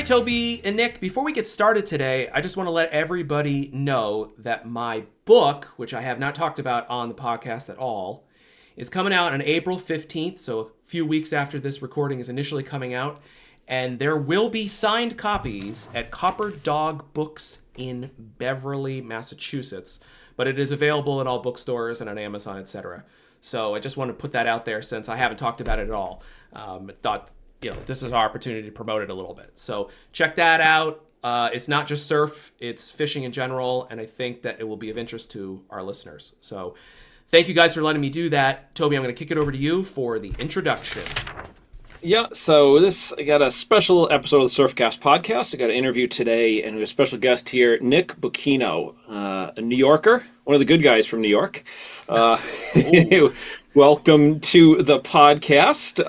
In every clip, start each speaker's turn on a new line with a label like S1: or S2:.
S1: right, Toby and Nick, before we get started today, I just want to let everybody know that my book, which I have not talked about on the podcast at all, is coming out on April 15th, so a few weeks after this recording is initially coming out. And there will be signed copies at Copper Dog Books in Beverly, Massachusetts. But it is available at all bookstores and on Amazon, etc. So I just want to put that out there since I haven't talked about it at all. Thought, this is our opportunity to promote it a little bit. So check that out. It's not just surf, it's fishing in general, and I think that it will be of interest to our listeners. So thank you guys for letting me do that. Toby, I'm going to kick it over to you for the introduction.
S2: Yeah, so I got a special episode of the Surfcast Podcast. I got an interview today, and we have a special guest here, Nick Bocchino, a New Yorker, one of the good guys from New York. Welcome to the podcast.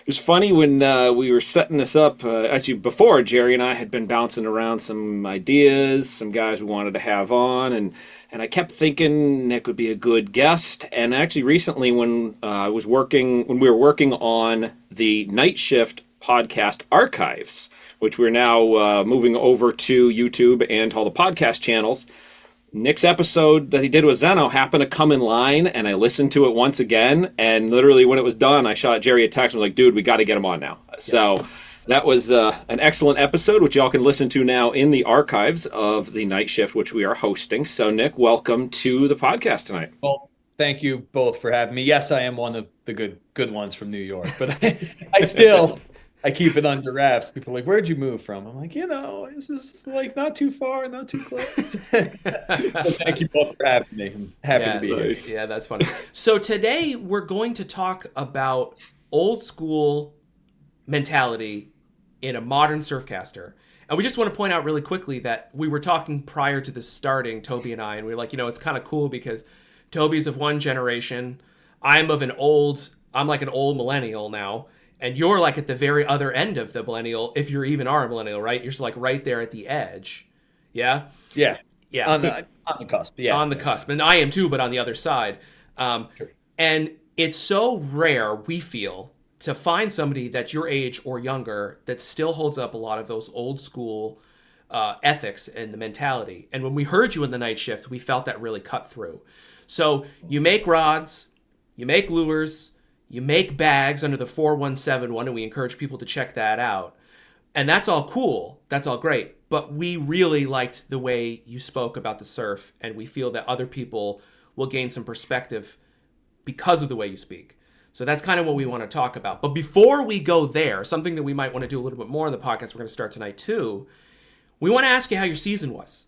S2: It was funny when we were setting this up. Actually, before, Jerry and I had been bouncing around some ideas, some guys we wanted to have on, and I kept thinking Nick would be a good guest. And actually, recently, when we were working on the Night Shift podcast archives, which we're now moving over to YouTube and all the podcast channels, Nick's episode that he did with Zeno happened to come in line, and I listened to it once again, and literally when it was done, I shot Jerry a text and was like, dude, we got to get him on now. Yes. So that was an excellent episode, which y'all can listen to now in the archives of the Night Shift, which we are hosting. So, Nick, welcome to the podcast tonight.
S3: Well, thank you both for having me. Yes, I am one of the good ones from New York, but I keep it under wraps. People are like, where'd you move from? I'm like, this is like not too far, not too close. Thank you both for having me. I'm happy to be here.
S1: Yeah, that's funny. So today we're going to talk about old school mentality in a modern surfcaster. And we just want to point out really quickly that we were talking prior to this starting, Toby and I, and we were like, it's kind of cool because Toby's of one generation. I'm like an old millennial now. And you're like at the very other end of the millennial, if you're even are a millennial, right? You're just like right there at the edge. Yeah?
S3: Yeah.
S1: Yeah.
S3: On the cusp. Yeah.
S1: On the cusp. And I am too, but on the other side. Sure. And it's so rare, we feel, to find somebody that's your age or younger that still holds up a lot of those old school ethics and the mentality. And when we heard you in the Night Shift, we felt that really cut through. So you make rods, you make lures, you make bags under the 4171, and we encourage people to check that out. And that's all cool. That's all great. But we really liked the way you spoke about the surf, and we feel that other people will gain some perspective because of the way you speak. So that's kind of what we want to talk about. But before we go there, something that we might want to do a little bit more on the podcast, we're going to start tonight too. We want to ask you how your season was.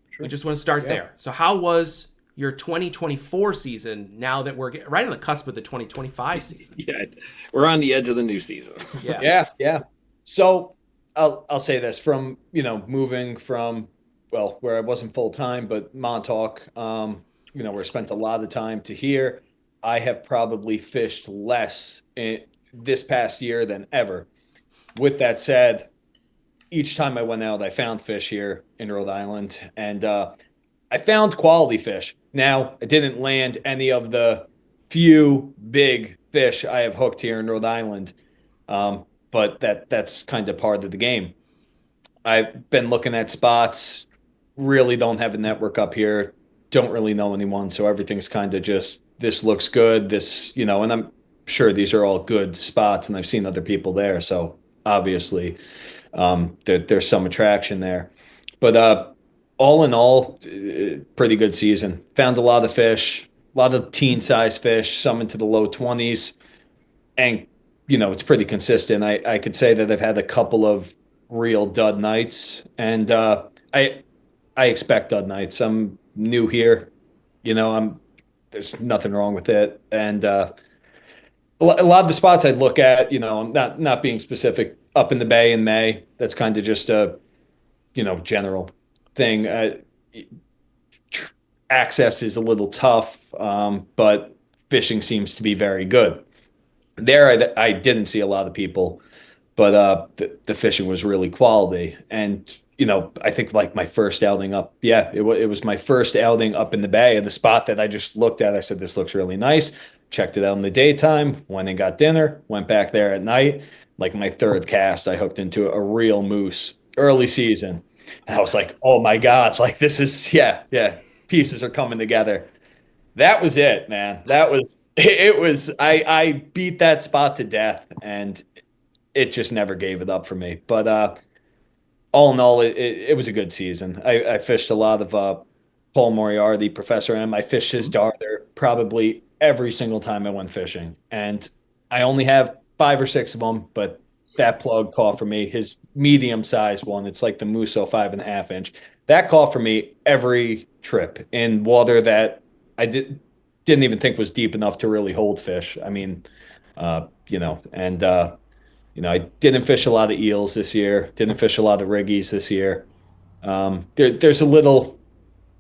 S1: Sure. We just want to start there. So how was your 2024 season now that we're right on the cusp of the 2025 season?
S2: Yeah, we're on the edge of the new season.
S3: Yeah. So I'll say this, from, moving from, where I wasn't full time, but Montauk, where I spent a lot of time, to here, I have probably fished less this past year than ever. With that said, each time I went out, I found fish here in Rhode Island, and I found quality fish. Now, I didn't land any of the few big fish I have hooked here in Rhode Island, but that's kind of part of the game. I've been looking at spots, really don't have a network up here, don't really know anyone, so everything's kind of just, this looks good, and I'm sure these are all good spots, and I've seen other people there, so obviously there's some attraction there. But all in all, pretty good season. Found a lot of fish, a lot of teen-sized fish, some into the low 20s. And, it's pretty consistent. I could say that I've had a couple of real dud nights. And I expect dud nights. I'm new here. There's nothing wrong with it. And a lot of the spots I'd look at, I'm not being specific, up in the bay in May. That's kind of just a, general thing. Access is a little tough, but fishing seems to be very good. There, I didn't see a lot of people, but the fishing was really quality. And I think like my first outing up, it was my first outing up in the bay, and the spot that I just looked at, I said, this looks really nice. Checked it out in the daytime, went and got dinner, went back there at night. like my third cast, I hooked into a real moose early season. And I was like, oh my God, like this is, yeah, pieces are coming together. That was it, man. That was, it was, I beat that spot to death and it just never gave it up for me. But all in all, it was a good season. I fished a lot of Paul Moriarty, Professor M. I fished his darter probably every single time I went fishing. And I only have 5 or 6 of them, but that plug caught for me. His medium sized one, it's like the Musso 5.5 inch. That caught for me every trip in water that didn't even think was deep enough to really hold fish. I mean, I didn't fish a lot of eels this year. Didn't fish a lot of riggies this year. There's a little,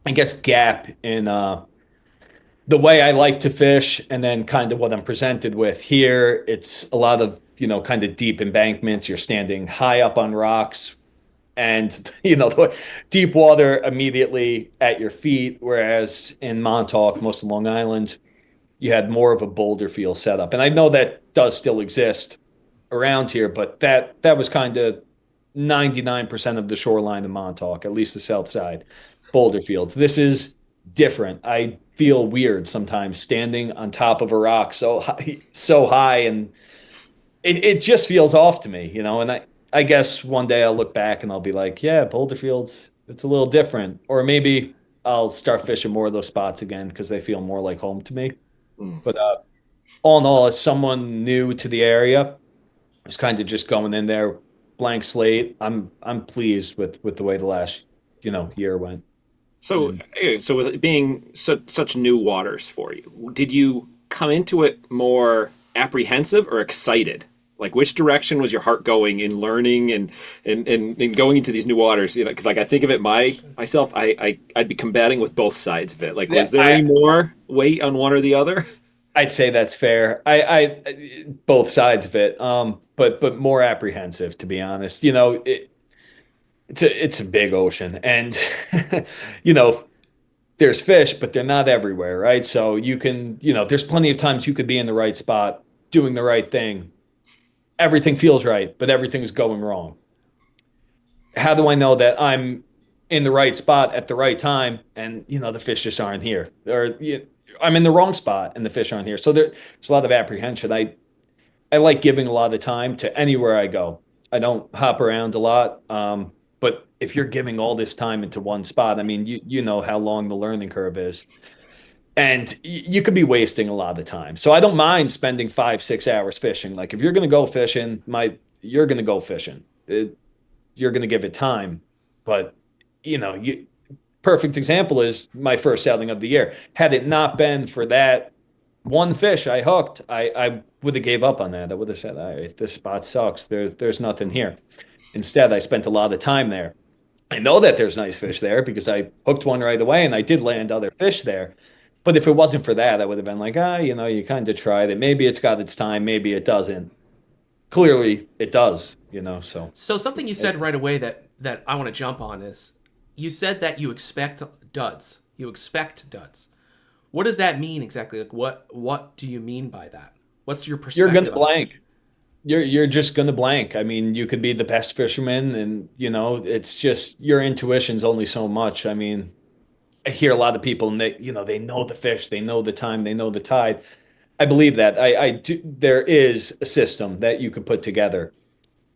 S3: I guess, gap in the way I like to fish, and then kind of what I'm presented with here. It's a lot of kind of deep embankments. You're standing high up on rocks, and the deep water immediately at your feet. Whereas in Montauk, most of Long Island, you had more of a boulder feel setup, and I know that does still exist around here, but that was kind of 99% of the shoreline of Montauk, at least the south side, boulder fields. This is different. I feel weird sometimes standing on top of a rock so high, and it just feels off to me, and I guess one day I'll look back and I'll be like, yeah, boulder fields, it's a little different. Or maybe I'll start fishing more of those spots again because they feel more like home to me. But all in all, as someone new to the area, was kind of just going in there, blank slate. I'm pleased with the way the last year went.
S2: So with it being such new waters for you, did you come into it more apprehensive or excited? Like, which direction was your heart going in learning and going into these new waters? Because I think of it myself, I'd be combating with both sides of it. Like, was there any more weight on one or the other?
S3: I'd say that's fair. I both sides of it, but more apprehensive, to be honest. It's a big ocean, and there's fish, but they're not everywhere, right? So you can, there's plenty of times you could be in the right spot, doing the right thing. Everything feels right, but everything's going wrong. How do I know that I'm in the right spot at the right time, and the fish just aren't here, or I'm in the wrong spot and the fish aren't here? So there's a lot of apprehension. I like giving a lot of time to anywhere I go. I don't hop around a lot. But if you're giving all this time into one spot, I mean, you know how long the learning curve is. And you could be wasting a lot of time. So I don't mind spending 5-6 hours fishing. Like, if you're going to go fishing, you're going to go fishing. You're going to give it time. But, perfect example is my first outing of the year. Had it not been for that one fish I hooked, I would have gave up on that. I would have said, all right, this spot sucks. There's nothing here. Instead, I spent a lot of time there. I know that there's nice fish there because I hooked one right away, and I did land other fish there. But if it wasn't for that, I would have been like, you kind of tried it. Maybe it's got its time. Maybe it doesn't. Clearly, it does, so.
S1: So something you said right away that I want to jump on is, you said that you expect duds. You expect duds. What does that mean exactly? Like, what do you mean by that? What's your perspective?
S3: You're going to blank. You're just going to blank. I mean, you could be the best fisherman, and it's just your intuition's only so much. I mean, I hear a lot of people, and they know the fish, they know the time, they know the tide. I believe that. I do. There is a system that you could put together,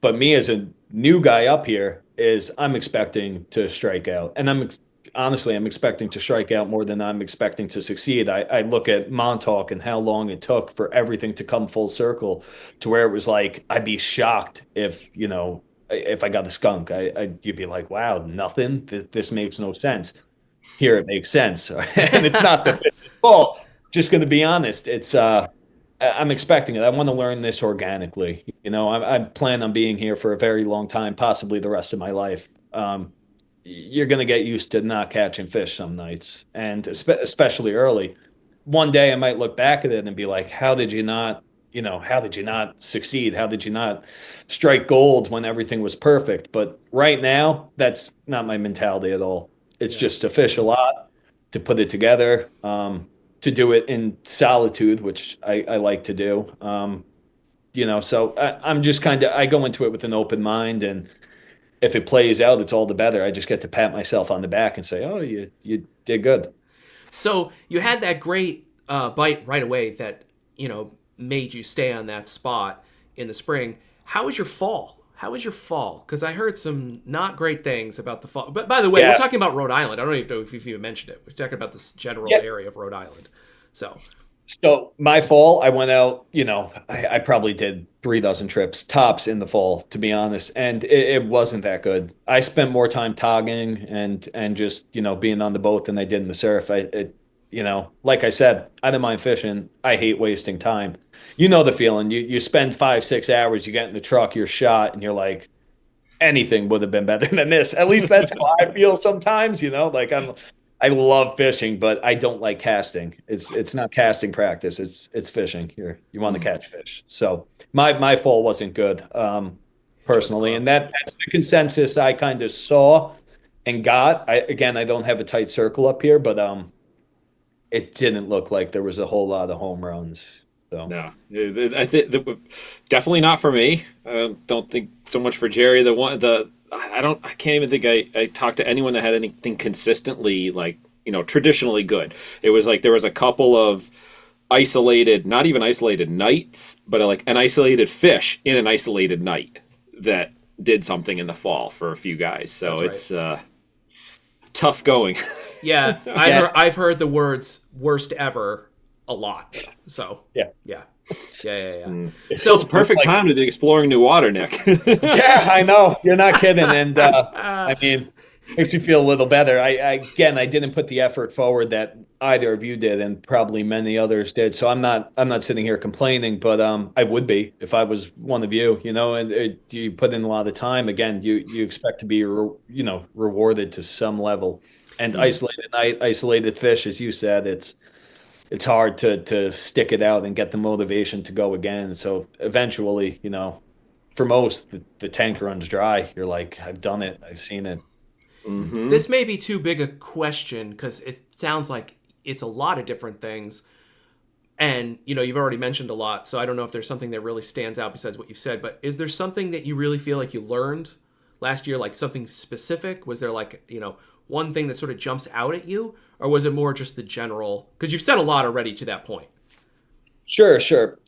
S3: but me as a new guy up here I'm expecting to strike out, and I'm expecting to strike out more than I'm expecting to succeed. I look at Montauk and how long it took for everything to come full circle to where it was like, I'd be shocked if I got a skunk. You'd be like, wow, nothing. This makes no sense. Here it makes sense, and it's not the fault. Just going to be honest. It's I'm expecting it. I want to learn this organically. I plan on being here for a very long time, possibly the rest of my life. You're going to get used to not catching fish some nights, and especially early. One day I might look back at it and be like, how did you not succeed? How did you not strike gold when everything was perfect? But right now, that's not my mentality at all. It's just to fish a lot, to put it together, to do it in solitude, which I like to do. so I'm just I go into it with an open mind, and if it plays out, it's all the better. I just get to pat myself on the back and say, oh, you did good.
S1: So you had that great bite right away that, made you stay on that spot in the spring. How was your fall? Because I heard some not great things about the fall. But by the way, we're talking about Rhode Island. I don't even know if you mentioned it. We're talking about this general area of Rhode Island. So
S3: my fall, I went out, I probably did 3 dozen trips tops in the fall, to be honest. And it wasn't that good. I spent more time togging and just, being on the boat than I did in the surf. Like I said, I don't mind fishing. I hate wasting time. You know the feeling. You spend 5-6 hours, you get in the truck, you're shot, and you're like, anything would have been better than this. At least that's how I feel sometimes, like I love fishing, but I don't like casting. It's not casting practice. It's fishing. You want to catch fish. So my fall wasn't good, personally, and that's the consensus I kind of saw and got. I don't have a tight circle up here, but it didn't look like there was a whole lot of home runs. So.
S2: No, I think definitely not for me. I don't think so much for Jerry. I can't even think I talked to anyone that had anything consistently traditionally good. It was like there was a couple of not even isolated nights, but an isolated fish in an isolated night that did something in the fall for a few guys. So it's tough going.
S1: Yeah, I've heard the words worst ever a lot. So yeah.
S2: So it's a perfect time to be exploring new water, Nick.
S3: Yeah, I know. You're not kidding. And I mean, makes me feel a little better. I didn't put the effort forward that either of you did, and probably many others did. So I'm not sitting here complaining, but I would be if I was one of you. And you put in a lot of time. Again, you expect to be rewarded to some level. And isolated fish, as you said, it's hard to stick it out and get the motivation to go again. So eventually, for most, the tank runs dry. You're like, I've done it. I've seen it.
S1: Mm-hmm. This may be too big a question because it sounds like it's a lot of different things. And, you've already mentioned a lot. So I don't know if there's something that really stands out besides what you've said. But is there something that you really feel like you learned last year, like something specific? Was there one thing that sort of jumps out at you? Or was it more just the general? Because you've said a lot already to that point.
S3: Sure.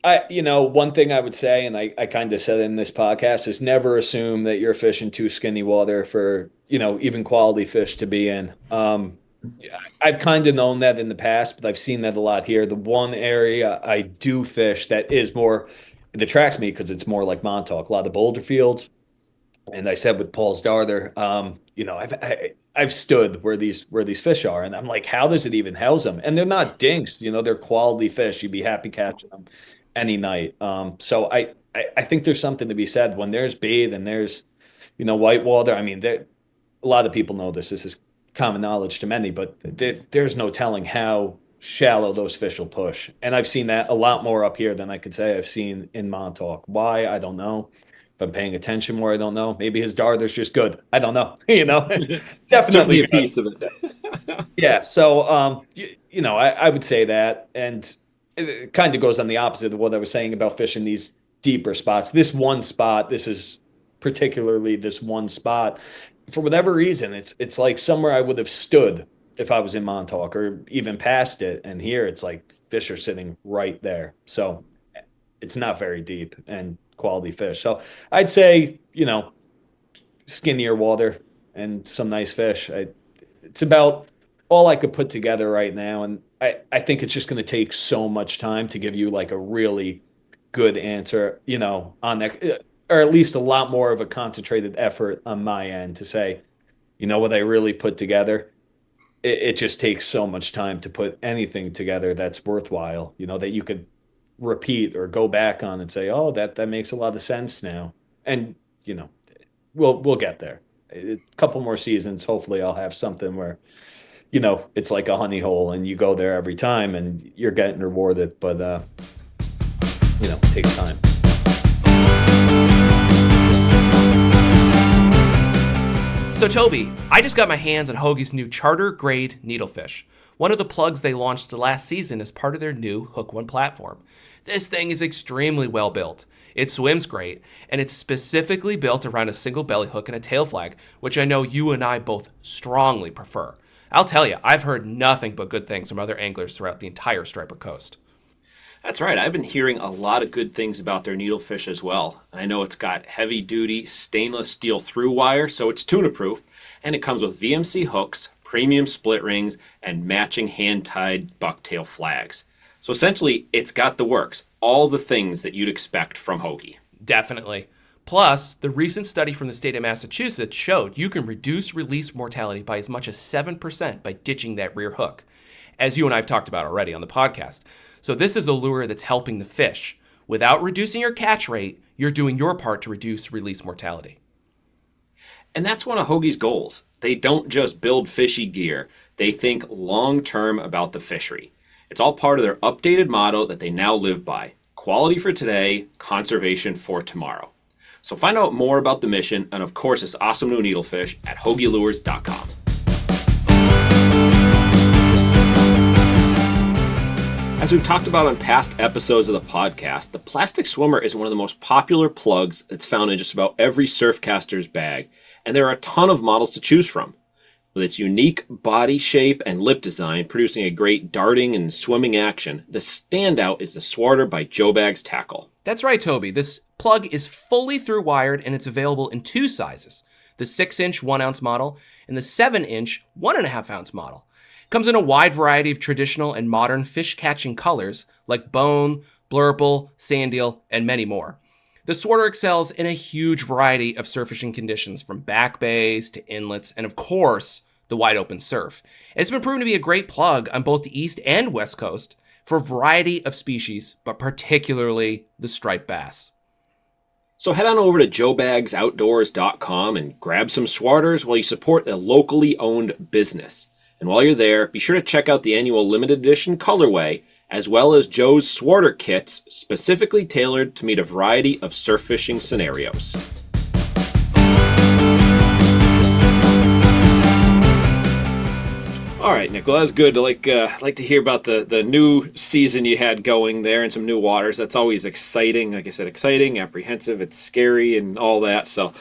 S3: One thing I would say, and I kind of said in this podcast, is never assume that you're fishing too skinny water for, even quality fish to be in. I've kind of known that in the past, but I've seen that a lot here. The one area I do fish that attracts me because it's more like Montauk, a lot of boulder fields. And I said with Paul's darter, I've stood where these fish are, and I'm like, how does it even house them? And they're not dinks, they're quality fish. You'd be happy catching them any night. So I think there's something to be said when there's bathe and there's, whitewater. I mean, a lot of people know this. This is common knowledge to many, but there's no telling how shallow those fish will push. And I've seen that a lot more up here than I could say I've seen in Montauk. Why? I don't know. If I'm paying attention more, I don't know. Maybe his darter's just good. I don't know. Definitely
S2: a piece of it.
S3: Yeah. So, I would say that, and it kind of goes on the opposite of what I was saying about fishing these deeper spots. This one spot, particularly this one spot, for whatever reason, it's like somewhere I would have stood if I was in Montauk or even past it. And here it's like fish are sitting right there. So it's not very deep and quality fish. So I'd say, skinnier water and some nice fish. It's about all I could put together right now. And I think it's just going to take so much time to give you like a really good answer, on that, or at least a lot more of a concentrated effort on my end to say, what I really put together. It just takes so much time to put anything together that's worthwhile, that you could repeat or go back on and say, oh, that makes a lot of sense now. And, we'll get there. A couple more seasons. Hopefully I'll have something where, it's like a honey hole and you go there every time and you're getting rewarded, but, it takes time.
S1: So Toby, I just got my hands on Hoagie's new charter grade needlefish, one of the plugs they launched last season as part of their new Hook One platform. This thing is extremely well built. It swims great, and it's specifically built around a single belly hook and a tail flag, which I know you and I both strongly prefer. I'll tell you, I've heard nothing but good things from other anglers throughout the entire Striper Coast.
S2: That's right. I've been hearing a lot of good things about their needlefish as well. I know it's got heavy-duty stainless steel through wire, so it's tuna-proof, and it comes with VMC hooks, premium split rings, and matching hand-tied bucktail flags. So essentially, it's got the works, all the things that you'd expect from Hoagie.
S1: Definitely. Plus, the recent study from the state of Massachusetts showed you can reduce release mortality by as much as 7% by ditching that rear hook, as you and I have talked about already on the podcast. So this is a lure that's helping the fish. Without reducing your catch rate, you're doing your part to reduce release mortality.
S2: And that's one of Hoagie's goals. They don't just build fishy gear. They think long-term about the fishery. It's all part of their updated motto that they now live by. Quality for today, conservation for tomorrow. So find out more about the mission and, of course, this awesome new needlefish at HoagieLures.com. As we've talked about on past episodes of the podcast, the plastic swimmer is one of the most popular plugs that's found in just about every surfcaster's bag, and there are a ton of models to choose from. With its unique body shape and lip design producing a great darting and swimming action, the standout is the Swarter by Joe Baggs Tackle.
S1: That's right, Toby. This plug is fully through wired and it's available in two sizes, the 6-inch 1-ounce model and the 7-inch 1.5-ounce model. Comes in a wide variety of traditional and modern fish-catching colors like bone, blurple, sand eel, and many more. The Swarter excels in a huge variety of surf fishing conditions from back bays to inlets and, of course, the wide open surf. It's been proven to be a great plug on both the East and West Coast for a variety of species, but particularly the striped bass.
S2: So head on over to joebagsoutdoors.com and grab some Swarters while you support a locally owned business. And while you're there, be sure to check out the annual limited edition colorway, as well as Joe's Swarter kits, specifically tailored to meet a variety of surf fishing scenarios. All right, Nick, well, that was good. I like to hear about the new season you had going there and some new waters. That's always exciting. Like I said, exciting, apprehensive, it's scary, and all that. So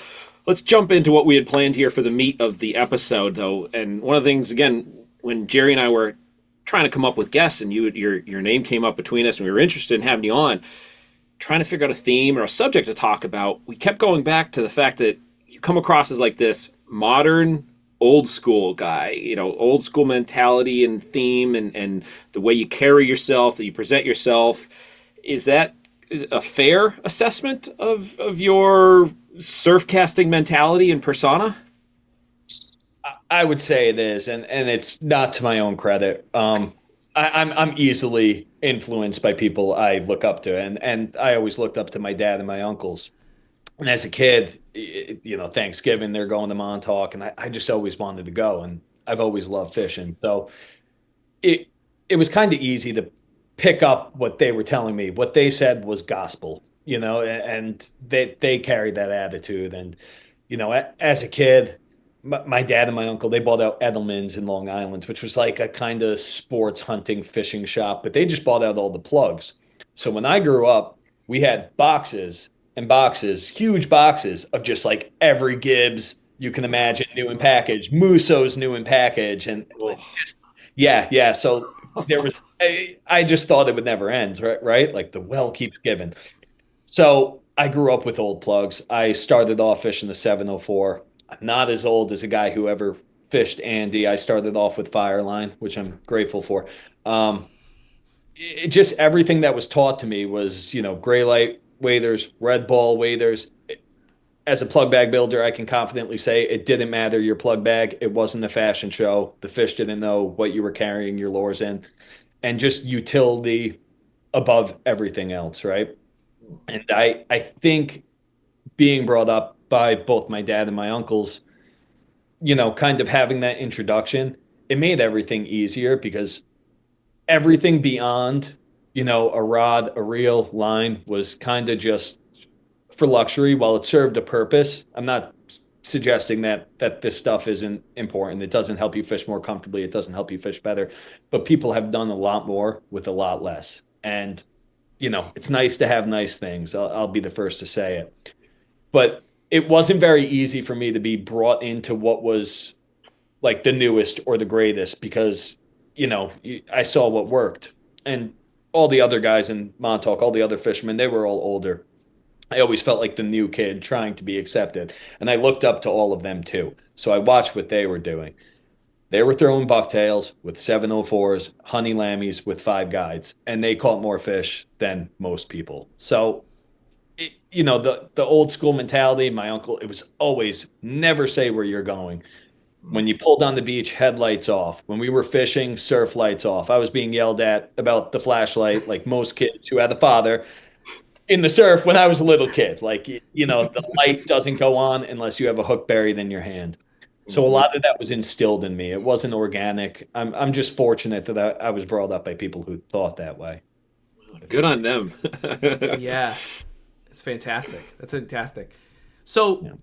S2: let's jump into what we had planned here for the meat of the episode, though. And one of the things, again, when Jerry and I were trying to come up with guests and your name came up between us and we were interested in having you on, trying to figure out a theme or a subject to talk about, we kept going back to the fact that you come across as like this modern, old school guy, old school mentality and theme and the way you carry yourself, that you present yourself. Is that a fair assessment of your surfcasting mentality and persona?
S3: I would say it is, and it's not to my own credit. I'm easily influenced by people I look up to, and I always looked up to my dad and my uncles. And as a kid, Thanksgiving, they're going to Montauk, and I just always wanted to go, and I've always loved fishing. So it was kind of easy to pick up what they were telling me. What they said was gospel, and they carried that attitude. And, as a kid, my dad and my uncle, they bought out Edelman's in Long Island, which was like a kind of sports hunting fishing shop, but they just bought out all the plugs. So when I grew up, we had boxes and boxes, huge boxes of just like every Gibbs you can imagine, new in package, Musso's new in package. And yeah. So there was, I just thought it would never end, right? Like the well keeps giving. So I grew up with old plugs. I started off fishing the 704. I'm not as old as a guy who ever fished Andy. I started off with Fireline, which I'm grateful for. Just everything that was taught to me was, gray light waders, red ball waders. As a plug bag builder, I can confidently say it didn't matter your plug bag. It wasn't a fashion show. The fish didn't know what you were carrying your lures in. And just utility above everything else, right? And I think being brought up by both my dad and my uncles, kind of having that introduction, it made everything easier because everything beyond, a rod, a reel, line was kind of just for luxury. While it served a purpose, I'm not suggesting that this stuff isn't important. It doesn't help you fish more comfortably. It doesn't help you fish better. But people have done a lot more with a lot less. And, it's nice to have nice things. I'll be the first to say it. But it wasn't very easy for me to be brought into what was like the newest or the greatest because, I saw what worked. And all the other guys in Montauk, all the other fishermen, they were all older. I always felt like the new kid trying to be accepted. And I looked up to all of them too. So I watched what they were doing. They were throwing bucktails with 704s, honey lammies with 5 guides, and they caught more fish than most people. So, the old school mentality, my uncle, it was always never say where you're going. When you pulled on the beach, headlights off. When we were fishing, surf lights off. I was being yelled at about the flashlight, like most kids who had a father in the surf when I was a little kid. Like, the light doesn't go on unless you have a hook buried in your hand. So a lot of that was instilled in me. It wasn't organic. I'm just fortunate that I was brought up by people who thought that way.
S2: Good on them.
S1: Yeah, it's fantastic. That's fantastic. So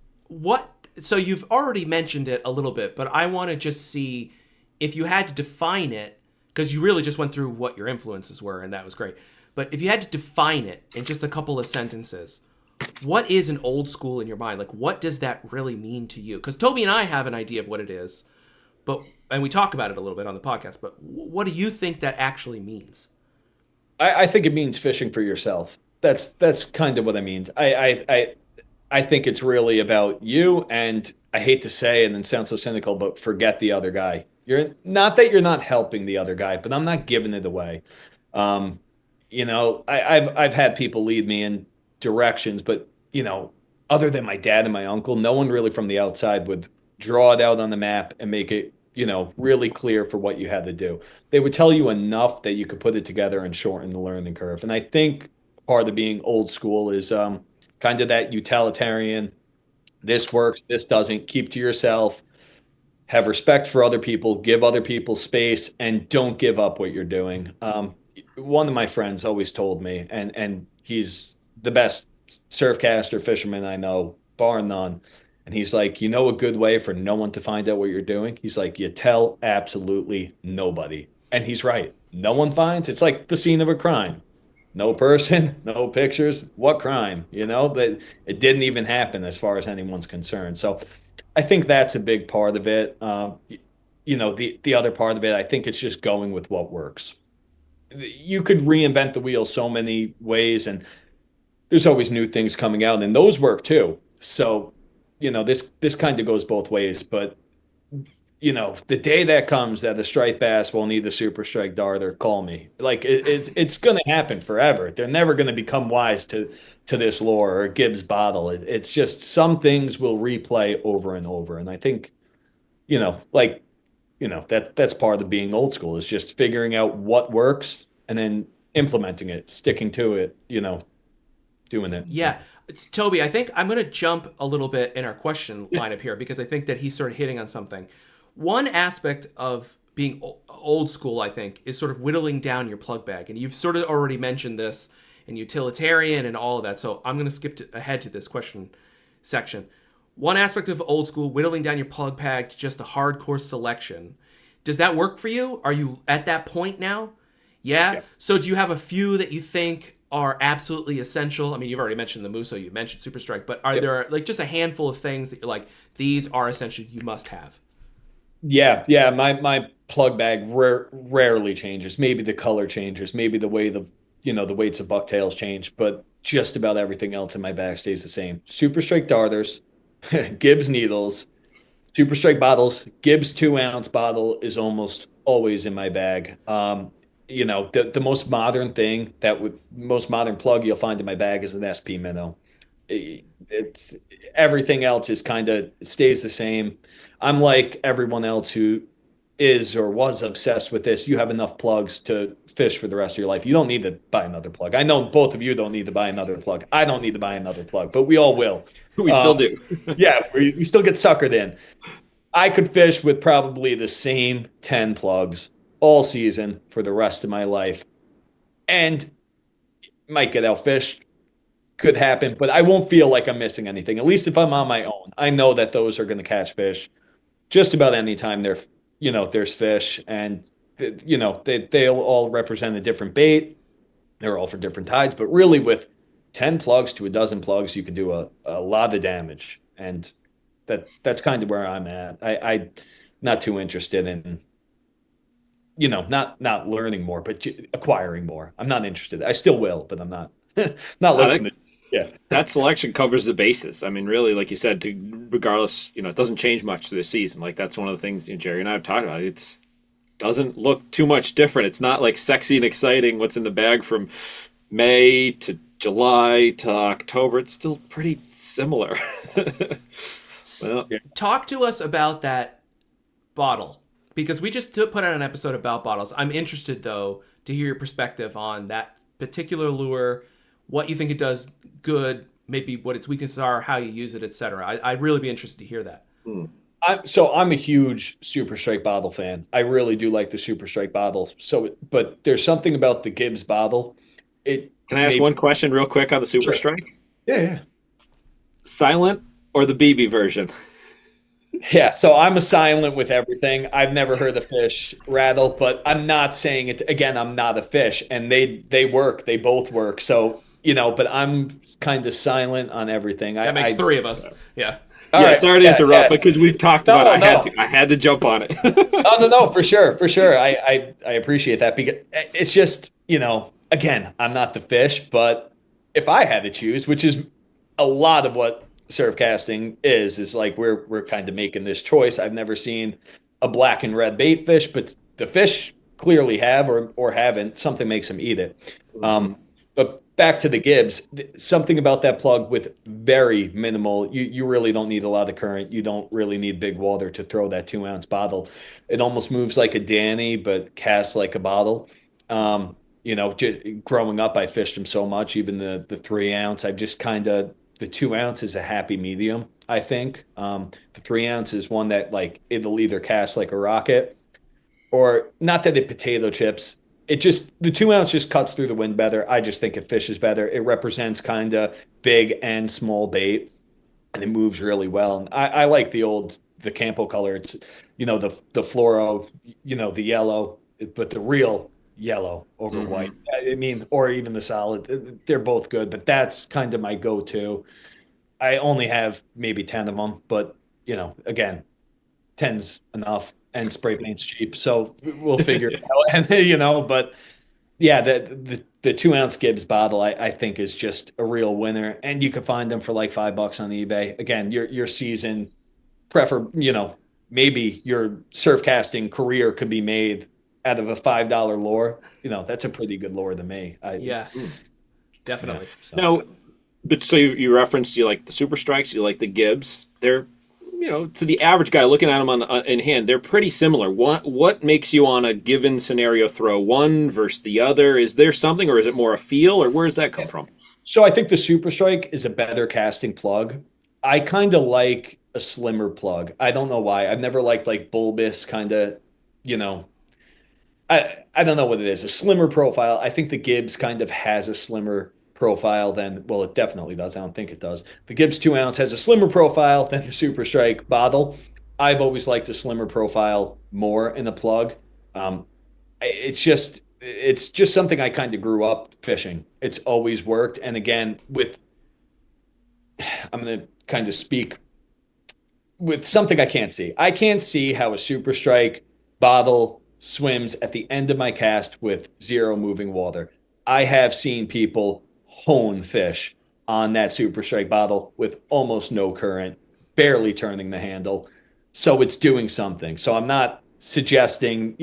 S1: So you've already mentioned it a little bit, but I want to just see if you had to define it, because you really just went through what your influences were, and that was great. But if you had to define it in just a couple of sentences, what is an old school in your mind? Like, what does that really mean to you? Because Toby and I have an idea of what it is, and we talk about it a little bit on the podcast, but what do you think that actually means?
S3: I think it means fishing for yourself. That's kind of what I mean. I think it's really about you, and I hate to say it and it sounds so cynical, but forget the other guy. You're not that you're not helping the other guy, but I'm not giving it away. I've had people lead me in directions, but other than my dad and my uncle, no one really from the outside would draw it out on the map and make it, really clear for what you had to do. They would tell you enough that you could put it together and shorten the learning curve. And I think part of being old school is kind of that utilitarian, this works, this doesn't, keep to yourself, have respect for other people, give other people space, and don't give up what you're doing. One of my friends always told me, and he's the best surfcaster fisherman I know, bar none. And he's like, a good way for no one to find out what you're doing? He's like, you tell absolutely nobody. And he's right. No one finds. It's like the scene of a crime. No person, no pictures. What crime? That it didn't even happen as far as anyone's concerned. So I think that's a big part of it. The other part of it, I think it's just going with what works. You could reinvent the wheel so many ways, and there's always new things coming out, and those work too. So, this kind of goes both ways. But, the day that comes that a striped bass will need a super strike darter, call me. Like it's going to happen forever. They're never going to become wise to this lure or Gibbs bottle. It's just some things will replay over and over. And I think, that's part of being old school is just figuring out what works and then implementing it, sticking to it, doing it.
S1: Yeah. Toby, I think I'm going to jump a little bit in our question lineup here because I think that he's sort of hitting on something. One aspect of being old school, I think, is sort of whittling down your plug bag. And you've sort of already mentioned this in utilitarian and all of that. So I'm going to skip ahead to this question section. One aspect of old school, whittling down your plug bag to just a hardcore selection. Does that work for you? Are you at that point now? Yeah? So do you have a few that you think are absolutely essential? I mean, you've already mentioned the Musso, you mentioned Super Strike, but are there like just a handful of things that you're like, these are essential, you must have?
S3: Yeah. My plug bag rarely changes. Maybe the color changes. Maybe the way the weights of bucktails change, but just about everything else in my bag stays the same. Super Strike darters, Gibbs needles, Super Strike bottles. Gibbs 2-ounce bottle is almost always in my bag. The most modern thing most modern plug you'll find in my bag is an SP minnow. It's everything else is kind of stays the same. I'm like everyone else who is or was obsessed with this. You have enough plugs to fish for the rest of your life. You don't need to buy another plug. I know both of you don't need to buy another plug. I don't need to buy another plug, but we all will.
S2: We still do.
S3: Yeah, we still get suckered in. I could fish with probably the same 10 plugs all season for the rest of my life and might get outfished. could happen, but I won't feel like I'm missing anything. At least if I'm on my own, I know that those are going to catch fish just about any time there's fish, and they'll all represent a different bait. They're all for different tides, but really with 10 plugs to a dozen plugs, you can do a lot of damage. And that's kind of where I'm at. I not too interested in, not learning more, but acquiring more. I'm not interested. I still will, but I'm not not looking to. Yeah.
S2: That selection covers the bases. I mean, really, like you said, regardless, it doesn't change much through the season. Like that's one of the things Jerry and I have talked about. It's doesn't look too much different. It's not like sexy and exciting what's in the bag from May to July to October. It's still pretty similar.
S1: Well, yeah. Talk to us about that bottle, because we just put out an episode about bottles. I'm interested, though, to hear your perspective on that particular lure, what you think it does good, maybe what its weaknesses are, how you use it, etc. I'd really be interested to hear that.
S3: I'm a huge Super Strike bottle fan. I really do like the Super Strike bottle. But there's something about the Gibbs bottle.
S2: Can I ask one question real quick on the Super Strike?
S3: Yeah.
S2: Silent or the BB version?
S3: Yeah, so I'm a silent with everything. I've never heard the fish rattle, but I'm not saying it. Again, I'm not a fish, and they work. They both work. So, but I'm kind of silent on everything.
S1: That makes three of us. Yeah.
S2: Right. Sorry to interrupt, because we've talked about it. I had to jump on it.
S3: No, for sure. I appreciate that, because it's just, again, I'm not the fish, but if I had to choose, which is a lot of what surfcasting is like we're kind of making this choice. I've never seen a black and red bait fish, but the fish clearly have or haven't. Something makes them eat it. But back to the Gibbs, something about that plug with very minimal, you really don't need a lot of current. You don't really need big water to throw that 2-ounce bottle. It almost moves like a Danny, but casts like a bottle. Just growing up, I fished them so much, even the 3-ounce. I've just the 2-ounce is a happy medium, I think. The 3-ounce is one that it'll either cast like a rocket, or not that it potato chips. The 2-ounce just cuts through the wind better. I just think it fishes better. It represents kind of big and small bait, and it moves really well. And I like the Campo color. It's, the fluoro, the yellow, but the real yellow over white. I mean, or even the solid. They're both good, but that's kind of my go-to. I only have maybe 10 of them, but, again, 10's enough. And spray paint's cheap, so we'll figure it out. But yeah, the 2-ounce Gibbs bottle, I think, is just a real winner, and you can find them for like $5 on eBay. Again, your season maybe your surfcasting career could be made out of a $5 lure. That's a pretty good lure to me.
S1: Definitely.
S2: Yeah, so. No, but so you referenced, you like the Super Strikes, you like the Gibbs. They're to the average guy looking at them in hand, they're pretty similar. What makes you on a given scenario throw one versus the other? Is there something, or is it more a feel, or where does that come from?
S3: So I think the Super Strike is a better casting plug. I kind of like a slimmer plug. I don't know why. I've never liked bulbous kind of, I don't know what it is. A slimmer profile. I think the Gibbs kind of has a slimmer profile than, well, it definitely does. I don't think it does. The Gibbs 2-ounce has a slimmer profile than the Super Strike bottle. I've always liked a slimmer profile more in a plug. It's just something I kind of grew up fishing. It's always worked. And again, I'm going to kind of speak with something I can't see. I can't see how a Super Strike bottle swims at the end of my cast with zero moving water. I have seen people hone fish on that Super Strike bottle with almost no current, barely turning the handle. So it's doing something. So I'm not suggesting,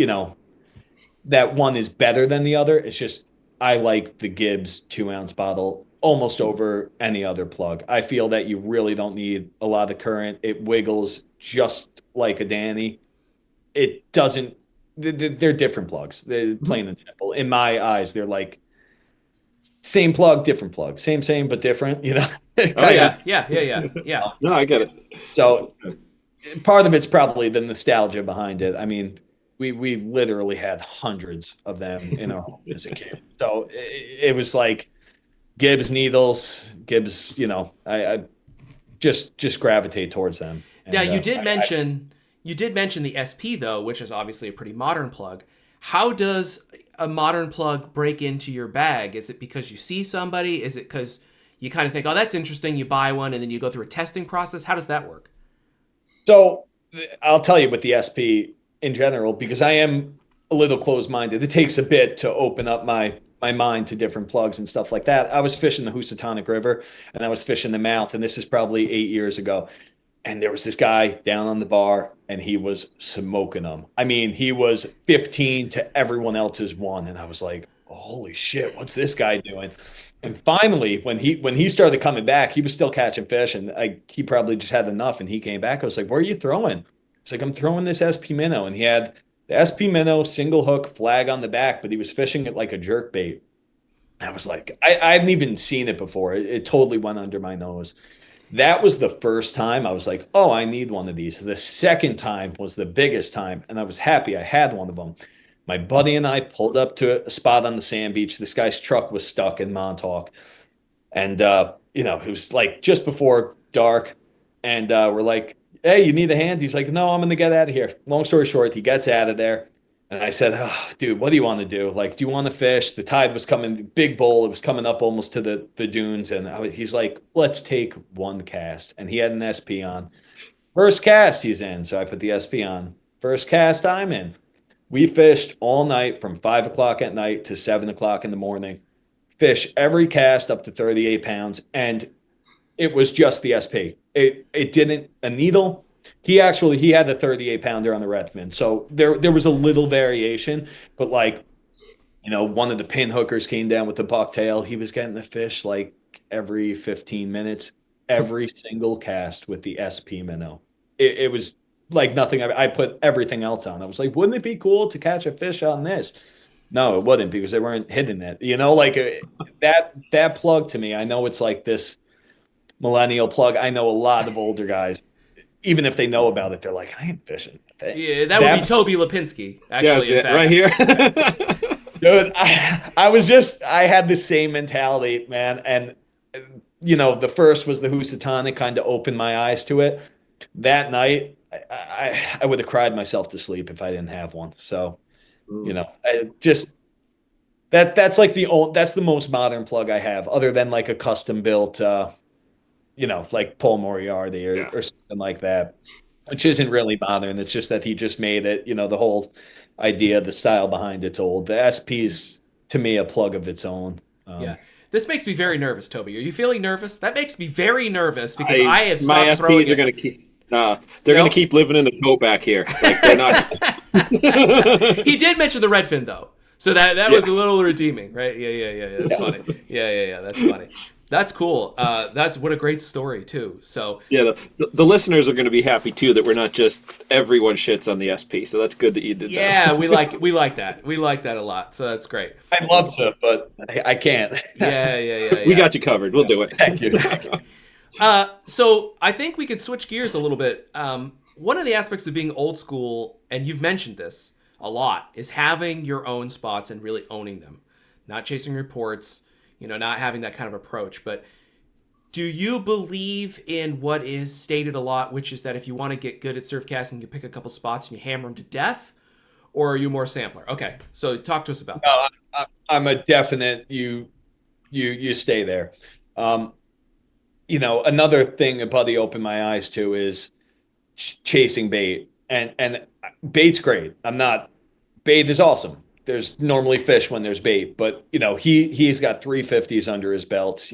S3: that one is better than the other. It's just I like the Gibbs 2-ounce bottle almost over any other plug. I feel that you really don't need a lot of current. It wiggles just like a Danny. It doesn't. They're different plugs. They're plain and simple. In my eyes, they're like same plug, different plug. Same, but different,
S1: Yeah.
S2: No, I get it.
S3: So part of it's probably the nostalgia behind it. I mean, we literally had hundreds of them in our home as a kid. So it was like, Gibbs needles, Gibbs, I just gravitate towards them. And,
S1: Now, you did mention the SP though, which is obviously a pretty modern plug. How does a modern plug break into your bag? Is it because you see somebody? Is it because you kind of think, oh, that's interesting, you buy one, and then you go through a testing process? How does that work?
S3: So I'll tell you with the SP in general, because I am a little closed-minded. It takes a bit to open up my mind to different plugs and stuff like that. I was fishing the Housatonic River and I was fishing the mouth, and this is probably 8 years ago. And there was this guy down on the bar and he was smoking them. I mean, he was 15 to everyone else's one. And I was like, holy shit, what's this guy doing? And finally, when he started coming back, he was still catching fish, and he probably just had enough. And he came back. I was like, "Where are you throwing?" He's like, "I'm throwing this SP minnow," and he had the SP minnow single hook flag on the back, but he was fishing it like a jerk bait. I was like, I hadn't even seen it before. It totally went under my nose. That was the first time I was like, "Oh, I need one of these." The second time was the biggest time, and I was happy I had one of them. My buddy and I pulled up to a spot on the sand beach. This guy's truck was stuck in Montauk. And, it was like just before dark. And we're like, "Hey, you need a hand?" He's like, "No, I'm going to get out of here." Long story short, he gets out of there. And I said, "Oh, dude, what do you want to do? Like, do you want to fish?" The tide was coming, big bowl. It was coming up almost to the dunes. And he's like, "Let's take one cast." And he had an SP on. First cast, he's in. So I put the SP on. First cast, I'm in. We fished all night from 5 o'clock at night to 7 o'clock in the morning. Fish every cast up to 38 pounds. And it was just the SP. It didn't a needle. He had the 38 pounder on the Redfin. So there was a little variation, but one of the pin hookers came down with the bucktail. He was getting the fish like every 15 minutes, every single cast with the SP minnow. It was like nothing. I put everything else on. I was like, wouldn't it be cool to catch a fish on this? No, it wouldn't, because they weren't hitting it. That plug to me, I know it's like this millennial plug. I know a lot of older guys, even if they know about it, they're like, I ain't fishing.
S1: Yeah, that would be Toby Lapinski, actually, in fact.
S2: Right here.
S3: Dude, I had the same mentality, man. And, the first was the Housatonic, kind of opened my eyes to it. That night, I would have cried myself to sleep if I didn't have one. So, that's like that's the most modern plug I have, other than like a custom built, like Paul Moriarty or something like that, which isn't really modern. It's just that he just made it, the whole idea, the style behind it's old. The SP's, to me, a plug of its own.
S1: Yeah. This makes me very nervous, Toby. Are you feeling nervous? That makes me very nervous, because I have stopped
S2: my
S1: throwing
S2: SPs are going to keep. They're going to keep living in the tote back here. Like, they're not.
S1: He did mention the redfin though, so that was a little redeeming, right? Yeah. That's funny. Yeah. That's funny. That's cool. That's what a great story too. So
S2: yeah, the listeners are going to be happy too that we're not just everyone shits on the SP. So that's good that you did that.
S1: Yeah, we like that. We like that a lot. So that's great.
S3: I'd love to, but I can't.
S1: Yeah.
S2: We got you covered. We'll do it.
S3: Thank you.
S1: So I think we could switch gears a little bit. One of the aspects of being old school, and you've mentioned this a lot, is having your own spots and really owning them, not chasing reports, not having that kind of approach. But do you believe in what is stated a lot, which is that if you want to get good at surf casting, you pick a couple spots and you hammer them to death? Or are you more sampler? Okay, so talk to us about that.
S3: No, I'm a definite you stay there. Another thing a buddy opened my eyes to is chasing bait. And bait's great. Bait is awesome. There's normally fish when there's bait, but he's got 350s under his belt,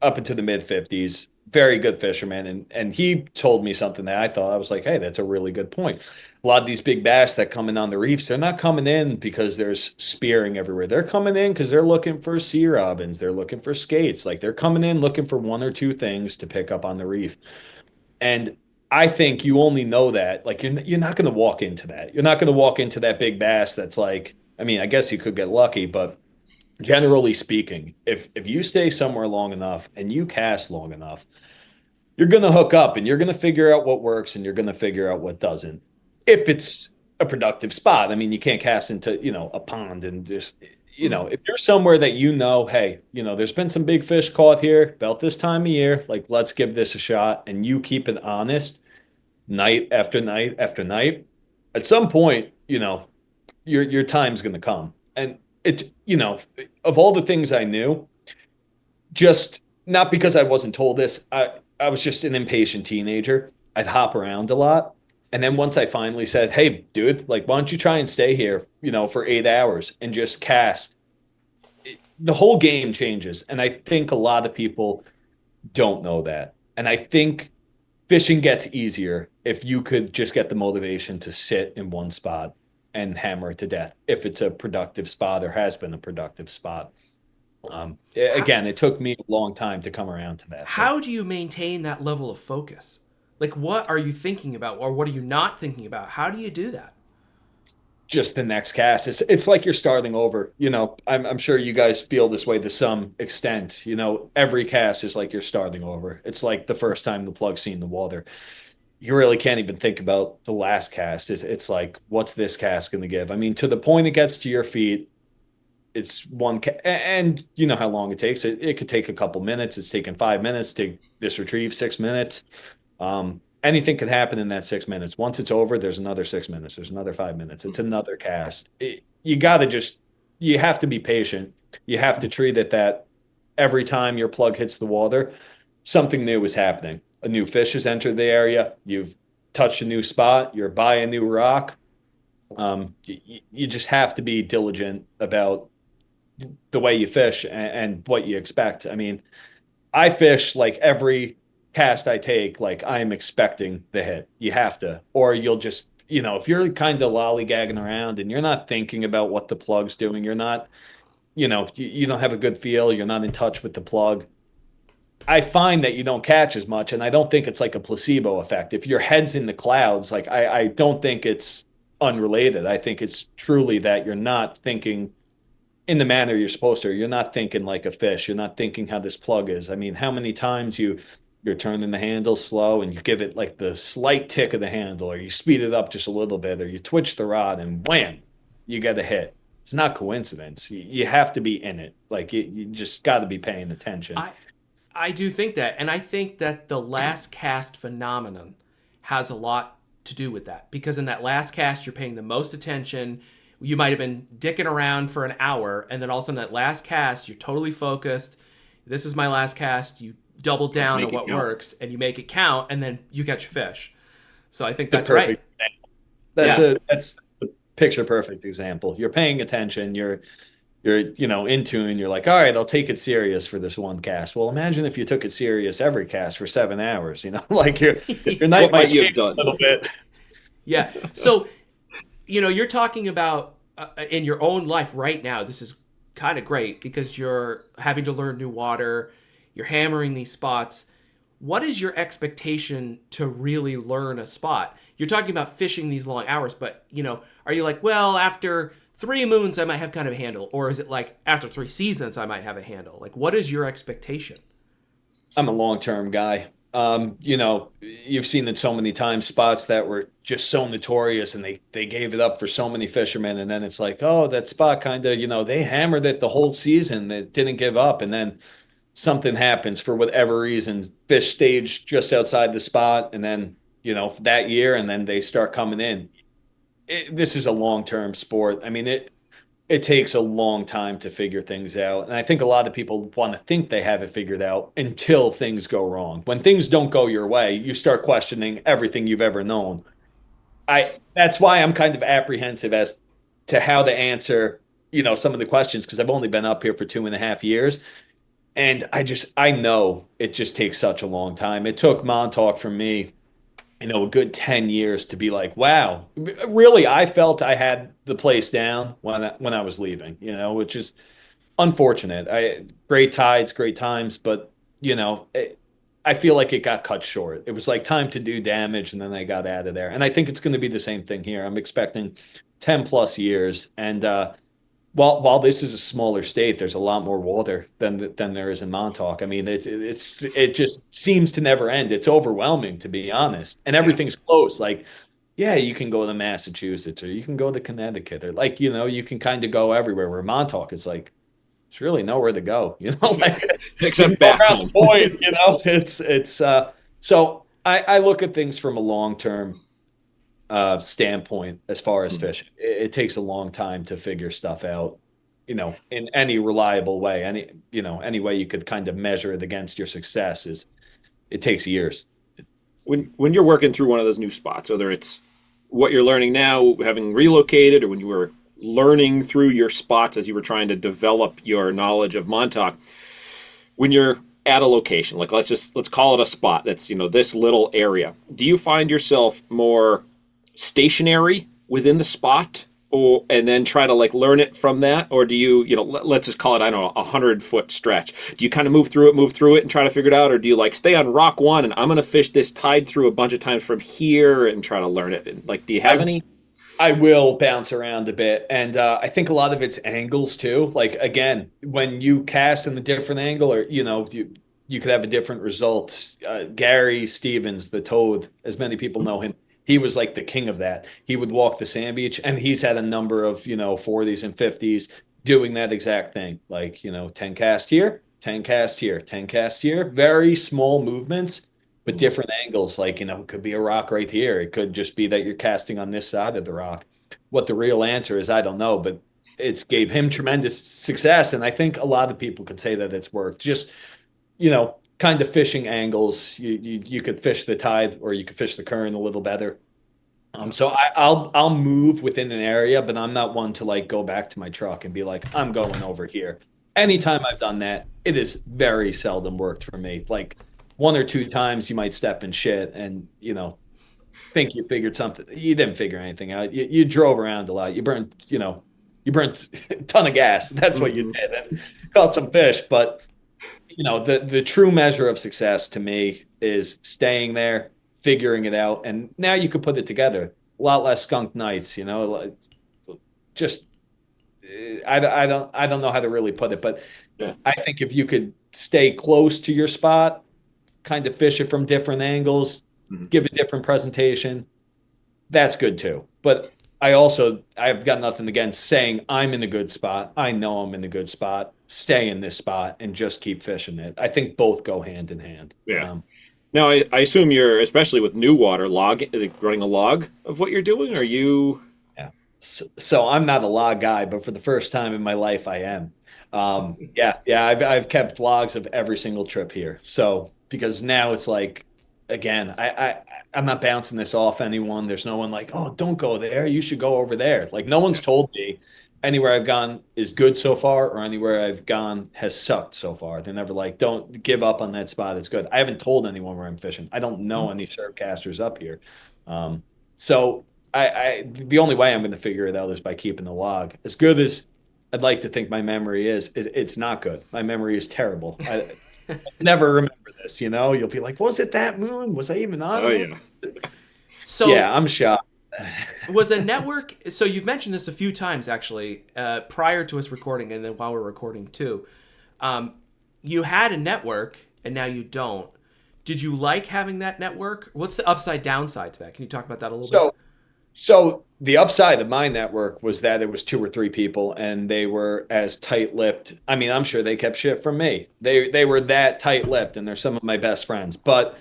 S3: up into the mid 50s. Very good fisherman. And he told me something that I was like, hey, that's a really good point. A lot of these big bass that come in on the reefs, they're not coming in because there's spearing everywhere. They're coming in because they're looking for sea robins. They're looking for skates. Like, they're coming in looking for one or two things to pick up on the reef. And I think you only know that. Like, you're not going to walk into that. You're not going to walk into that big bass that's like, I mean, I guess you could get lucky, but generally speaking, if you stay somewhere long enough and you cast long enough, you're going to hook up and you're going to figure out what works and you're going to figure out what doesn't. If it's a productive spot. I mean, you can't cast into, a pond and just, if you're somewhere that hey, there's been some big fish caught here about this time of year, like let's give this a shot, and you keep it honest night after night after night, at some point, your time's going to come. And of all the things I knew, just not because I wasn't told this, I was just an impatient teenager. I'd hop around a lot. And then once I finally said, hey, dude, like, why don't you try and stay here, for 8 hours and just cast? The whole game changes. And I think a lot of people don't know that. And I think fishing gets easier if you could just get the motivation to sit in one spot and hammer it to death if it's a productive spot or has been a productive spot. Again, it took me a long time to come around to that.
S1: How do you maintain that level of focus? Like, what are you thinking about, or what are you not thinking about? How do you do that?
S3: Just the next cast. It's like you're starting over. I'm sure you guys feel this way to some extent. Every cast is like you're starting over. It's like the first time the plug's seen the water. You really can't even think about the last cast. It's like, what's this cast going to give? I mean, to the point it gets to your feet, it's one and you know how long it takes. It could take a couple minutes. It's taken 5 minutes to this retrieve, 6 minutes. Anything could happen in that 6 minutes. Once it's over, there's another 6 minutes. There's another 5 minutes. It's another cast. You have to be patient. You have to treat it that every time your plug hits the water, something new is happening. A new fish has entered the area. You've touched a new spot. You're by a new rock. You just have to be diligent about the way you fish and what you expect. I mean, I fish like every cast I take, like I'm expecting the hit. You have to, or you'll just, if you're kind of lollygagging around and you're not thinking about what the plug's doing, you're not, you don't have a good feel, you're not in touch with the plug. I find that you don't catch as much, and I don't think it's like a placebo effect. If your head's in the clouds, like I don't think it's unrelated. I think it's truly that you're not thinking in the manner you're supposed to. You're not thinking like a fish. You're not thinking how this plug is. I mean, how many times you're turning the handle slow and you give it like the slight tick of the handle, or you speed it up just a little bit, or you twitch the rod and wham, you get a hit. It's not coincidence. You have to be in it. Like you just got to be paying attention.
S1: I do think that. And I think that the last cast phenomenon has a lot to do with that, because in that last cast, you're paying the most attention. You might have been dicking around for an hour, and then all of a sudden that last cast, you're totally focused. This is my last cast. You double down on what works, and you make it count, and then you catch fish. So I think that's right.
S3: That's a picture perfect example. You're paying attention. You're in tune. You're like, all right, I'll take it serious for this one cast. Well, imagine if you took it serious every cast for 7 hours. Like your night might
S2: you have done
S3: a little bit.
S1: Yeah. So, you're talking about in your own life right now. This is kind of great because you're having to learn new water. You're hammering these spots. What is your expectation to really learn a spot? You're talking about fishing these long hours, but, are you like, well, after 3 moons, I might have kind of a handle? Or is it like after 3 seasons, I might have a handle? Like, what is your expectation?
S3: I'm a long-term guy. You've seen it so many times, spots that were just so notorious and they gave it up for so many fishermen. And then it's like, oh, that spot kind of, they hammered it the whole season. It didn't give up. And then something happens for whatever reason, fish stage just outside the spot. And then, that year, and then they start coming in. This is a long-term sport. I mean, it takes a long time to figure things out. And I think a lot of people want to think they have it figured out until things go wrong. When things don't go your way, you start questioning everything you've ever known. That's why I'm kind of apprehensive as to how to answer, some of the questions, because I've only been up here for 2.5 years. And I know it just takes such a long time. It took Montauk from me, a good 10 years to be like, wow, really, I felt I had the place down when I was leaving, which is unfortunate. Great tides, great times, but, I feel like it got cut short. It was like time to do damage, and then I got out of there. And I think it's going to be the same thing here. I'm expecting 10 plus years. And while this is a smaller state, there's a lot more water than there is in Montauk. I mean, it just seems to never end. It's overwhelming, to be honest, and everything's close. Like yeah, you can go to Massachusetts or you can go to Connecticut or like, you know, you can kind of go everywhere where Montauk is like, there's really nowhere to go, you know, like
S2: Except back
S3: around the
S2: home.
S3: point, you know, so I look at things from a long-term standpoint as far as fishing. It takes a long time to figure stuff out, you know, in any reliable way. Any way you could kind of measure it against your success is it takes years.
S2: When you're working through one of those new spots, whether it's what you're learning now, having relocated, or when you were learning through your spots as you were trying to develop your knowledge of Montauk, when you're at a location, like let's call it a spot that's, you know, this little area, do you find yourself more stationary within the spot, and then try to like learn it from that, or do you, you know, let's just call it, I don't know, 100-foot stretch, do you kind of move through it and try to figure it out, or do you like stay on rock one and I'm going to fish this tide through a bunch of times from here and try to learn it? And like, do you have any?
S3: I will bounce around a bit, and I think a lot of it's angles too. Like again, when you cast in the different angle, or you know, you could have a different result. Gary Stevens, the Toad, as many people know him, he was like the king of that. He would walk the sand beach, and he's had a number of 40s and 50s doing that exact thing. Like 10 cast here, 10 cast here, 10 cast here. Very small movements but different angles. Like, it could be a rock right here. It could just be that you're casting on this side of the rock. What the real answer is, I don't know, but it's gave him tremendous success. And I think a lot of people could say that it's worked. Just, kind of fishing angles. You could fish the tide or you could fish the current a little better. So I'll move within an area, but I'm not one to like go back to my truck and be like, I'm going over here. Anytime I've done that, it has very seldom worked for me. Like, one or two times you might step in shit and, think you figured something. You didn't figure anything out. You drove around a lot. You burnt a ton of gas. That's what you did. And caught some fish. But, the true measure of success to me is staying there, figuring it out. And now you could put it together. A lot less skunk nights, just, I don't know how to really put it, but yeah. I think if you could stay close to your spot, kind of fish it from different angles, give a different presentation, that's good too. But I've got nothing against saying I'm in a good spot. I know I'm in a good spot. Stay in this spot and just keep fishing it. I think both go hand in hand.
S2: Yeah. Now, I assume you're, especially with new water, running a log of what you're doing? Are you?
S3: Yeah. So I'm not a log guy, but for the first time in my life, I am. I've kept logs of every single trip here. So because now it's like, again, I'm not bouncing this off anyone. There's no one like, oh, don't go there. You should go over there. Like, no one's told me anywhere I've gone is good so far or anywhere I've gone has sucked so far. They're never like, don't give up on that spot. It's good. I haven't told anyone where I'm fishing. I don't know any surfcasters up here. So the only way I'm going to figure it out is by keeping the log. As good as I'd like to think my memory is, it's not good. My memory is terrible. I never remember this, You'll be like, was it that moon? Was I even on?
S2: Oh, yeah.
S1: So
S3: yeah, I'm shocked.
S1: Was a network, so you've mentioned this a few times, actually, prior to us recording and then while we're recording, too. You had a network, and now you don't. Did you like having that network? What's the upside downside to that? Can you talk about that a little bit?
S3: So the upside of my network was that it was 2 or 3 people and they were as tight-lipped. I mean, I'm sure they kept shit from me. They were that tight-lipped and they're some of my best friends. But,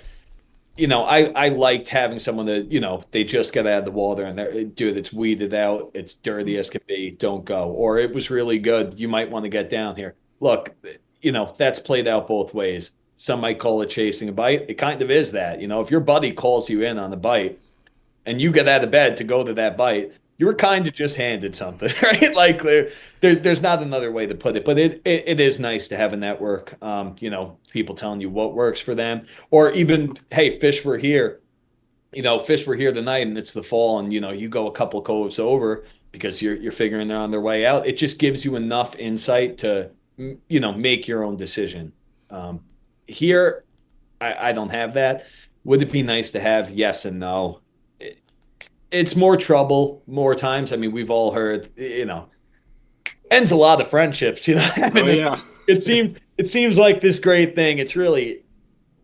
S3: I liked having someone that, they just get out of the water and dude, it's weeded out. It's dirty as can be. Don't go. Or it was really good. You might want to get down here. Look, that's played out both ways. Some might call it chasing a bite. It kind of is that. If your buddy calls you in on a bite, and you get out of bed to go to that bite, you were kind of just handed something, right? Like there's not another way to put it, but it is nice to have a network. People telling you what works for them, or even, hey, fish were here. Fish were here tonight, and it's the fall, and you go a couple coves over because you're figuring they're on their way out. It just gives you enough insight to make your own decision. Here, I don't have that. Would it be nice to have? Yes and no. It's more trouble, more times. I mean, we've all heard, ends a lot of friendships, I mean,
S2: yeah.
S3: It seems like this great thing. It's really,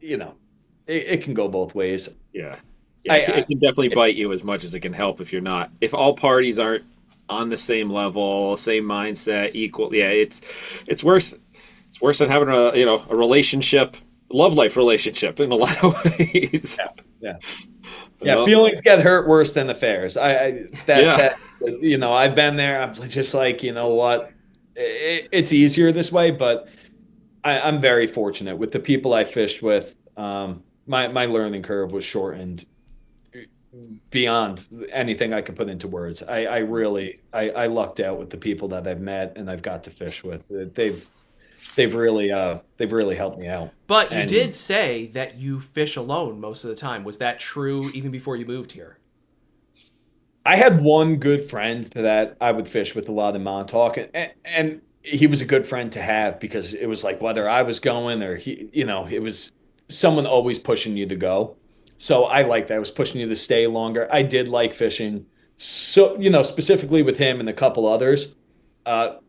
S3: it can go both ways.
S2: Yeah. Yeah, it can definitely bite you as much as it can help if you're not. If all parties aren't on the same level, same mindset, equal, yeah, it's worse. It's worse than having a relationship, love life relationship in a lot of ways.
S3: Yeah. Yeah, feelings get hurt worse than affairs. I've been there. I'm just like, you know what? It's easier this way, but I'm very fortunate with the people I fished with. My learning curve was shortened beyond anything I could put into words. I really lucked out with the people that I've met and I've got to fish with. They've really helped me out.
S1: But you did say that you fish alone most of the time. Was that true even before you moved here?
S3: I had one good friend that I would fish with a lot in Montauk, and he was a good friend to have because it was like whether I was going or it was someone always pushing you to go. So I liked that. I was pushing you to stay longer. I did like fishing, so specifically with him and a couple others, but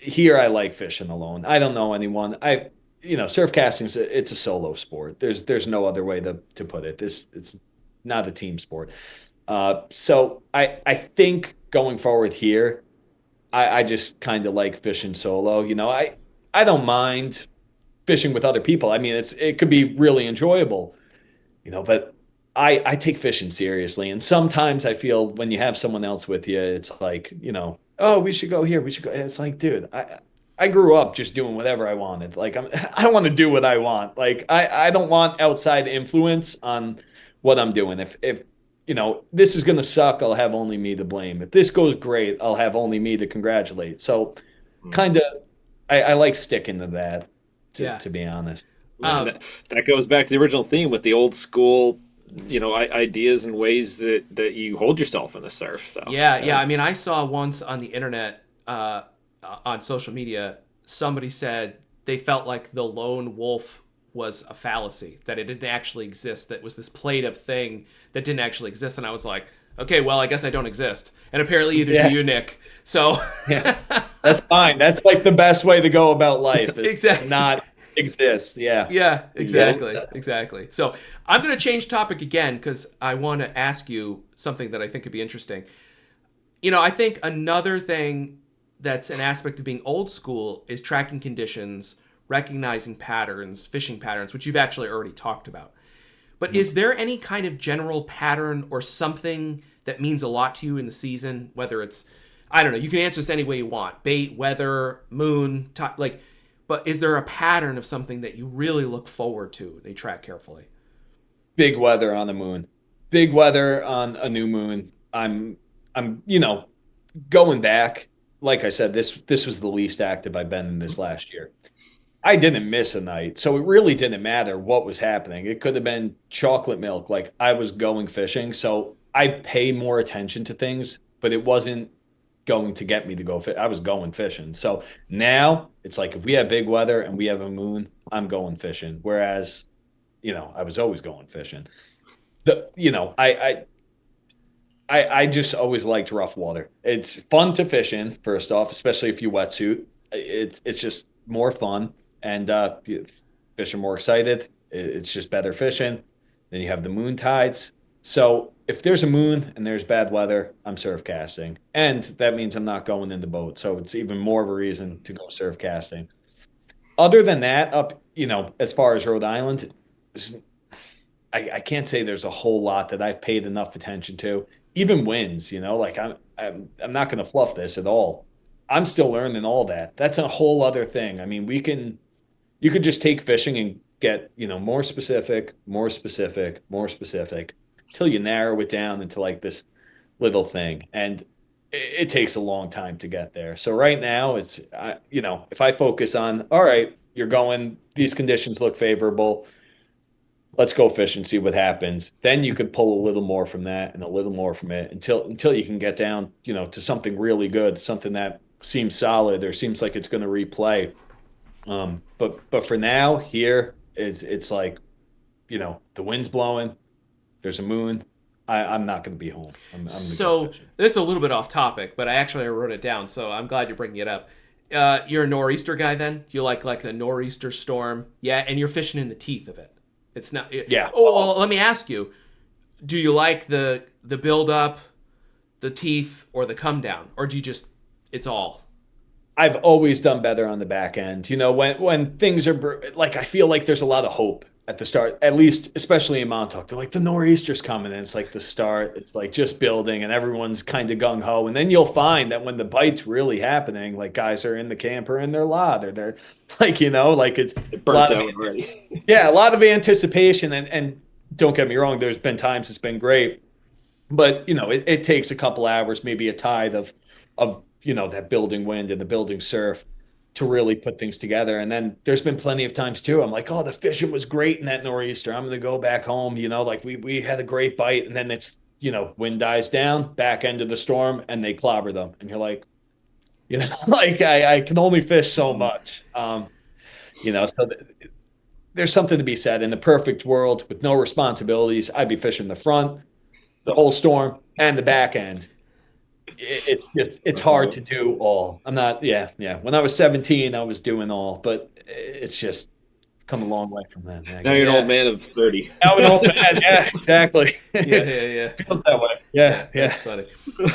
S3: here I like fishing alone. I don't know anyone. Surf casting it's a solo sport. There's no other way to put it. It's not a team sport. So I think going forward here, I just kind of like fishing solo. I don't mind fishing with other people. I mean, it could be really enjoyable, but I take fishing seriously. And sometimes I feel when you have someone else with you, it's like, oh, we should go here. We should go. It's like, dude, I grew up just doing whatever I wanted. Like I want to do what I want. Like I don't want outside influence on what I'm doing. If this is going to suck, I'll have only me to blame. If this goes great, I'll have only me to congratulate. So kind of, I like sticking to that, to be honest.
S2: That goes back to the original theme with the old school, ideas and ways that you hold yourself in the surf. So
S1: yeah. I mean, I saw once on the internet, on social media, somebody said they felt like the lone wolf was a fallacy, that it didn't actually exist, that was this played up thing that didn't actually exist. And I was like, okay, well, I guess I don't exist. And apparently either do you, Nick. So
S3: yeah, that's fine. That's like the best way to go about life.
S1: Exactly.
S3: Not exist. Yeah.
S1: Yeah, exactly. Exactly. So I'm going to change topic again because I want to ask you something that I think could be interesting. I think another thing that's an aspect of being old school is tracking conditions, recognizing patterns, fishing patterns, which you've actually already talked about. But is there any kind of general pattern or something that means a lot to you in the season? Whether it's, I don't know, you can answer this any way you want. Bait, weather, moon, but is there a pattern of something that you really look forward to, they track carefully?
S3: Big weather on the moon. Big weather on a new moon. I'm going back. Like I said, this was the least active I've been in this last year. I didn't miss a night, so it really didn't matter what was happening. It could have been chocolate milk. Like I was going fishing, so I pay more attention to things, but it wasn't going to get me to go fish. I was going fishing. So now it's like if we have big weather and we have a moon, I'm going fishing. Whereas, I was always going fishing. I just always liked rough water. It's fun to fish in, first off, especially if you wetsuit. It's just more fun. And fish are more excited. It's just better fishing. Then you have the moon tides. So if there's a moon and there's bad weather, I'm surf casting. And that means I'm not going in the boat. So it's even more of a reason to go surf casting. Other than that, as far as Rhode Island, I can't say there's a whole lot that I've paid enough attention to. Even winds, like I'm not going to fluff this at all. I'm still learning all that. That's a whole other thing. I mean, you could just take fishing and get, more specific till you narrow it down into like this little thing. And it takes a long time to get there. So right now it's, if I focus on, all right, you're going, these conditions look favorable. Let's go fish and see what happens. Then you could pull a little more from that and a little more from it until you can get down, to something really good, something that seems solid or seems like it's going to replay. But for now here it's like, the wind's blowing, there's a moon. I'm not going to be home.
S1: So this is a little bit off topic, but I wrote it down. So I'm glad you're bringing it up. You're a nor'easter guy then? You like a nor'easter storm? Yeah. And you're fishing in the teeth of it. It's not.
S3: Yeah.
S1: Oh, well, let me ask you: do you like the build up, the teeth, or the come down, or do you just it's all?
S3: I've always done better on the back end. When things are like, I feel like there's a lot of hope at the start, at least, especially in Montauk. They're like, the nor'easter's coming, and it's like the start. It's like just building, and everyone's kind of gung ho. And then you'll find that when the bite's really happening, like guys are in the camper in their lot, or they're like, like it's a lot
S2: Burnt out already.
S3: yeah, a lot of anticipation. And don't get me wrong, there's been times it's been great, but it takes a couple hours, maybe a tide of that building wind and the building surf to really put things together. And then there's been plenty of times too. I'm like, oh, the fishing was great in that nor'easter. I'm going to go back home. Like we had a great bite, and then it's wind dies down, back end of the storm, and they clobber them, and you're like, like I can only fish so much. So there's something to be said. In the perfect world with no responsibilities, I'd be fishing the front, the whole storm, and the back end. It's hard to do all. I'm not, yeah. When I was 17, I was doing all, but it's just come a long way from that.
S2: Now you're an old man of 30.
S3: Now an old man, yeah, exactly.
S1: Yeah.
S3: Feels that way. Yeah.
S1: That's funny.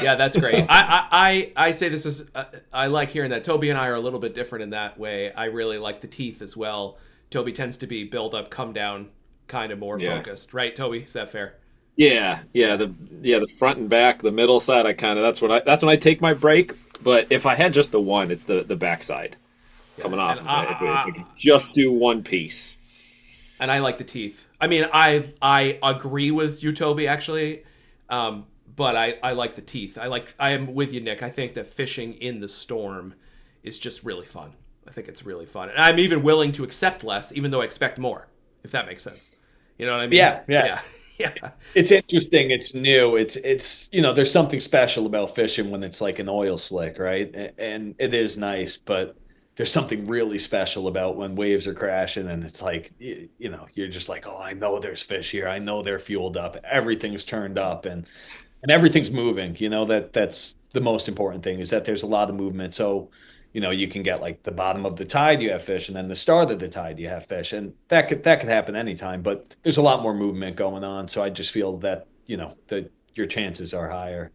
S1: Yeah, that's great. I say this as I like hearing that. Toby and I are a little bit different in that way. I really like the teeth as well. Toby tends to be build up, come down, kind of more focused, right? Toby, is that fair?
S2: Yeah. The front and back, the middle side. That's when I take my break. But if I had just the one, it's the back side coming off. If I could just do one piece.
S1: And I like the teeth. I mean, I agree with you, Toby, actually. But I like the teeth. I am with you, Nick. I think that fishing in the storm is just really fun. I think it's really fun. And I'm even willing to accept less, even though I expect more, if that makes sense. You know what I mean?
S3: Yeah. It's interesting. It's new. It's there's something special about fishing when it's like an oil slick, right? And it is nice, but there's something really special about when waves are crashing and it's like, you're just like, oh, I know there's fish here. I know they're fueled up. Everything's turned up and everything's moving. That's the most important thing, is that there's a lot of movement. So, you can get like the bottom of the tide, you have fish, and then the start of the tide, you have fish, and that could happen anytime. But there's a lot more movement going on, so I just feel that that your chances are higher.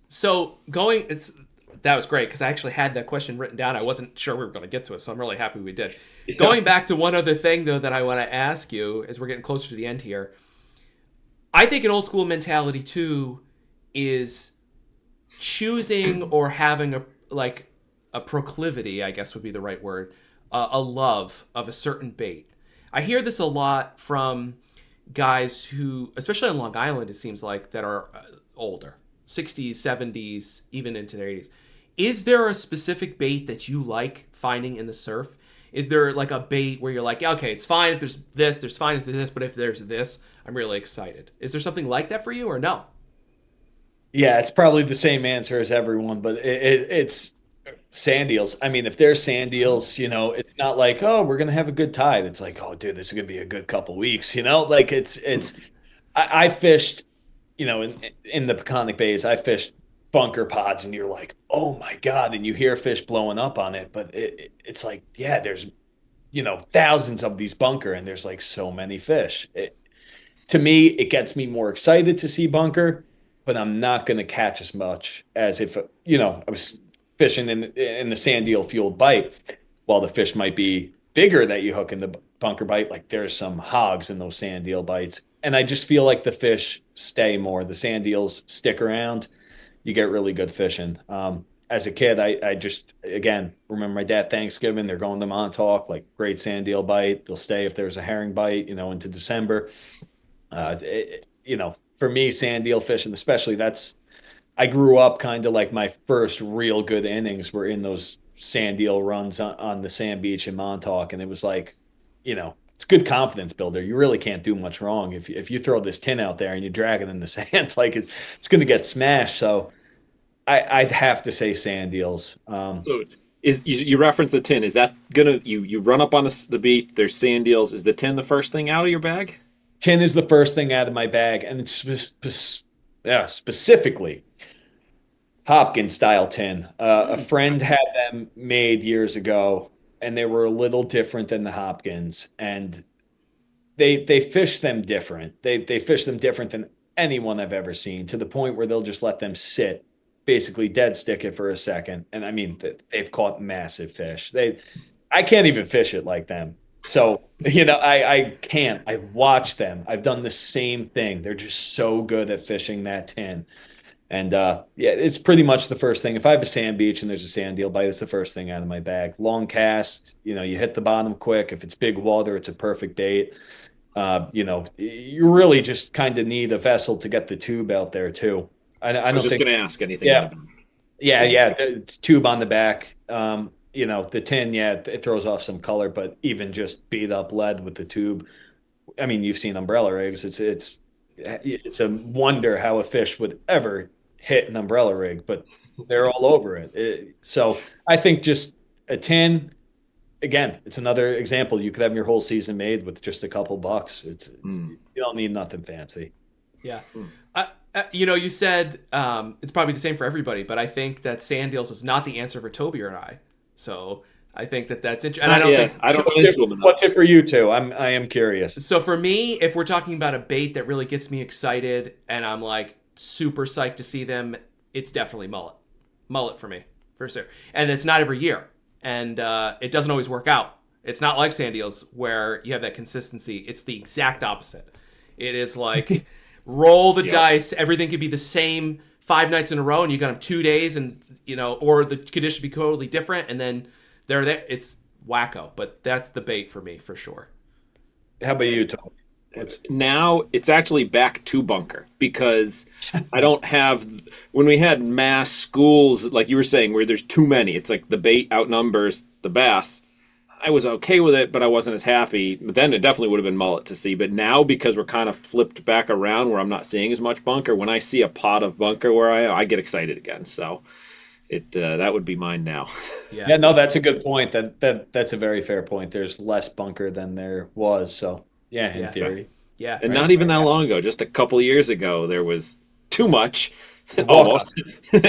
S1: So that was great, because I actually had that question written down. I wasn't sure we were going to get to it, so I'm really happy we did. Yeah. Going back to one other thing though that I want to ask you as we're getting closer to the end here, I think an old school mentality too is choosing or having a proclivity, I guess would be the right word, a love of a certain bait. I hear this a lot from guys who, especially on Long Island, it seems like, that are older, 60s, 70s, even into their 80s. Is there a specific bait that you like finding in the surf? Is there like a bait where you're like, okay, it's fine if there's this, there's fine if there's this, but if there's this, I'm really excited. Is there something like that for you, or no?
S3: Yeah, it's probably the same answer as everyone, but it's sand eels. I mean, if there's sand eels, it's not like, oh, we're gonna have a good tide. It's like, oh, dude, this is gonna be a good couple weeks. Like it's. I fished, in the Peconic Bays. I fished bunker pods, and you're like, oh my god, and you hear fish blowing up on it, but it's like, yeah, there's, thousands of these bunker, and there's like so many fish. To me, it gets me more excited to see bunker, but I'm not going to catch as much as if, I was fishing in the sand eel fueled bite. While the fish might be bigger that you hook in the bunker bite, like there's some hogs in those sand eel bites. And I just feel like the fish stay more. The sand eels stick around. You get really good fishing. As a kid, I just, again, remember my dad Thanksgiving, they're going to Montauk, like great sand eel bite. They'll stay if there's a herring bite, into December. For me, sand eel fishing, especially, I grew up kind of like my first real good innings were in those sand eel runs on the sand beach in Montauk. And it was like, it's a good confidence builder. You really can't do much wrong. If you throw this tin out there and you drag it in the sand, like it's going to get smashed. So I'd have to say sand eels.
S2: So you reference the tin. Is that going to, you run up on the beach, there's sand eels. Is the tin the first thing out of your bag?
S3: Tin is the first thing out of my bag, and it's specifically Hopkins style tin. A friend had them made years ago. and they were a little different than the Hopkins, and they fish them different. They fish them different than anyone I've ever seen, to the point where they'll just let them sit, basically dead stick it for a second. And I mean, they've caught massive fish. I can't even fish it like them. So, I can't. I've watched them. I've done the same thing. They're just so good at fishing that tin. And yeah, it's pretty much the first thing. If I have a sand beach and there's a sand eel bite, it's the first thing out of my bag. Long cast, you hit the bottom quick. If it's big water, it's a perfect bait. You really just kind of need a vessel to get the tube out there too. I
S2: was just going to ask anything.
S3: Yeah, yeah. Tube on the back. The tin, yeah, it throws off some color, but even just beat up lead with the tube. I mean, you've seen umbrella rigs. It's a wonder how a fish would ever hit an umbrella rig, but they're all over it. So I think just a tin. Again, it's another example. You could have your whole season made with just a couple bucks. You don't need nothing fancy.
S1: Yeah. You said it's probably the same for everybody, but I think that sand eels is not the answer for Toby or I. So I think that's interesting. And
S3: I don't know. What's it for you two? I am curious.
S1: So for me, if we're talking about a bait that really gets me excited and I'm like super psyched to see them, it's definitely mullet. Mullet for me, for sure. And it's not every year. And it doesn't always work out. It's not like sand eels where you have that consistency. It's the exact opposite. It is like roll the dice. Everything could be the same 5 nights in a row, and you got them 2 days, and or the conditions be totally different, and then they're there. It's wacko, but that's the bait for me for sure.
S3: How about you, Tom?
S2: Now it's actually back to bunker, because I don't have, when we had mass schools, like you were saying, where there's too many, it's like the bait outnumbers the bass. I was okay with it, but I wasn't as happy. But then it definitely would have been mullet to see. But now, because we're kind of flipped back around where I'm not seeing as much bunker, when I see a pot of bunker where I get excited again. So that would be mine now.
S3: Yeah, no, that's a good point. That's a very fair point. There's less bunker than there was. So yeah, in theory.
S1: Yeah.
S2: And not even that long ago, just a couple of years ago, there was too much. Almost.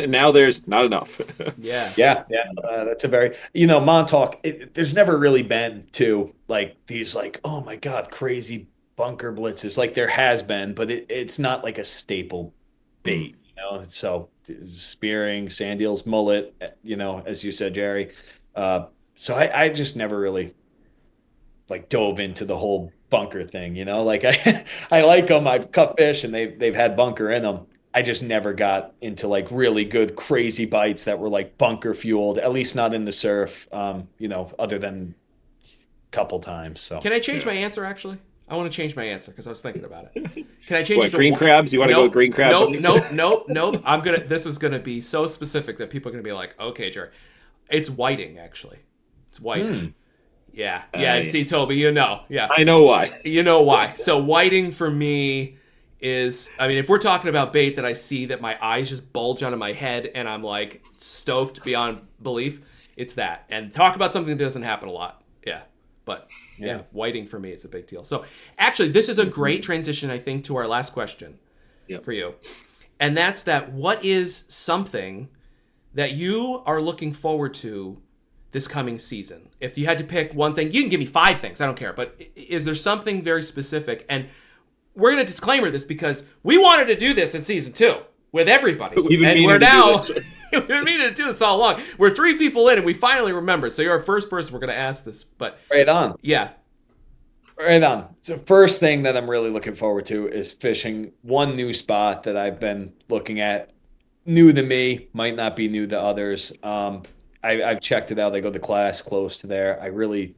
S2: Now there's not enough.
S1: Yeah.
S3: That's a very, Montauk, there's never really been to like these oh my God, crazy bunker blitzes. Like there has been, but it's not like a staple bait, So spearing, sand eels, mullet, as you said, Jerry. So I just never really dove into the whole bunker thing, I like them. I've cut fish and they've had bunker in them. I just never got into really good crazy bites that were bunker fueled, at least not in the surf, other than a couple times. So
S1: can I change my answer? Actually, I want to change my answer because I was thinking about it. Can I change it to
S2: green crabs? You want to go green crab?
S1: Nope. This is going to be so specific that people are going to be like, okay, Jerry, it's whiting. Actually, it's whiting. Yeah. See, Toby, Yeah,
S2: I know why.
S1: You know why. So whiting for me is, if we're talking about bait that I see that my eyes just bulge onto my head and I'm stoked beyond belief, it's that. And talk about something that doesn't happen a lot. Yeah. But yeah, whiting for me is a big deal. So actually, this is a great transition, I think, to our last question for you. And that's that, what is something that you are looking forward to this coming season? If you had to pick one thing, you can give me 5 things, I don't care. But is there something very specific? And we're going to disclaimer this because we wanted to do this in season 2 with everybody. We've been meaning to do this all along. We're 3 people in and we finally remembered. So you're our first person we're going to ask this. But
S3: right on.
S1: Yeah.
S3: Right on. So first thing that I'm really looking forward to is fishing one new spot that I've been looking at. New to me, might not be new to others. I've checked it out. I go to class close to there. I really,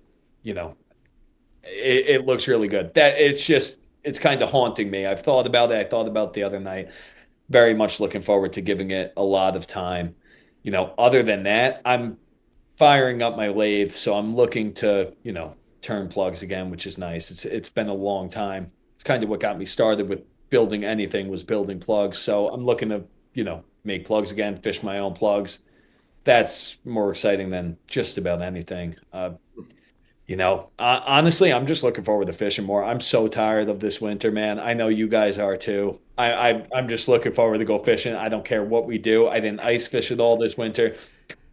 S3: it looks really good. It's kind of haunting me. I've thought about it. I thought about the other night. Very much looking forward to giving it a lot of time. Other than that, I'm firing up my lathe, so I'm looking to, turn plugs again, which is nice. It's been a long time. It's kind of what got me started with building anything, was building plugs. So I'm looking to, make plugs again, fish my own plugs. That's more exciting than just about anything. Honestly, I'm just looking forward to fishing more. I'm so tired of this winter, man. I know you guys are too. I'm just looking forward to go fishing. I don't care what we do. I didn't ice fish at all this winter.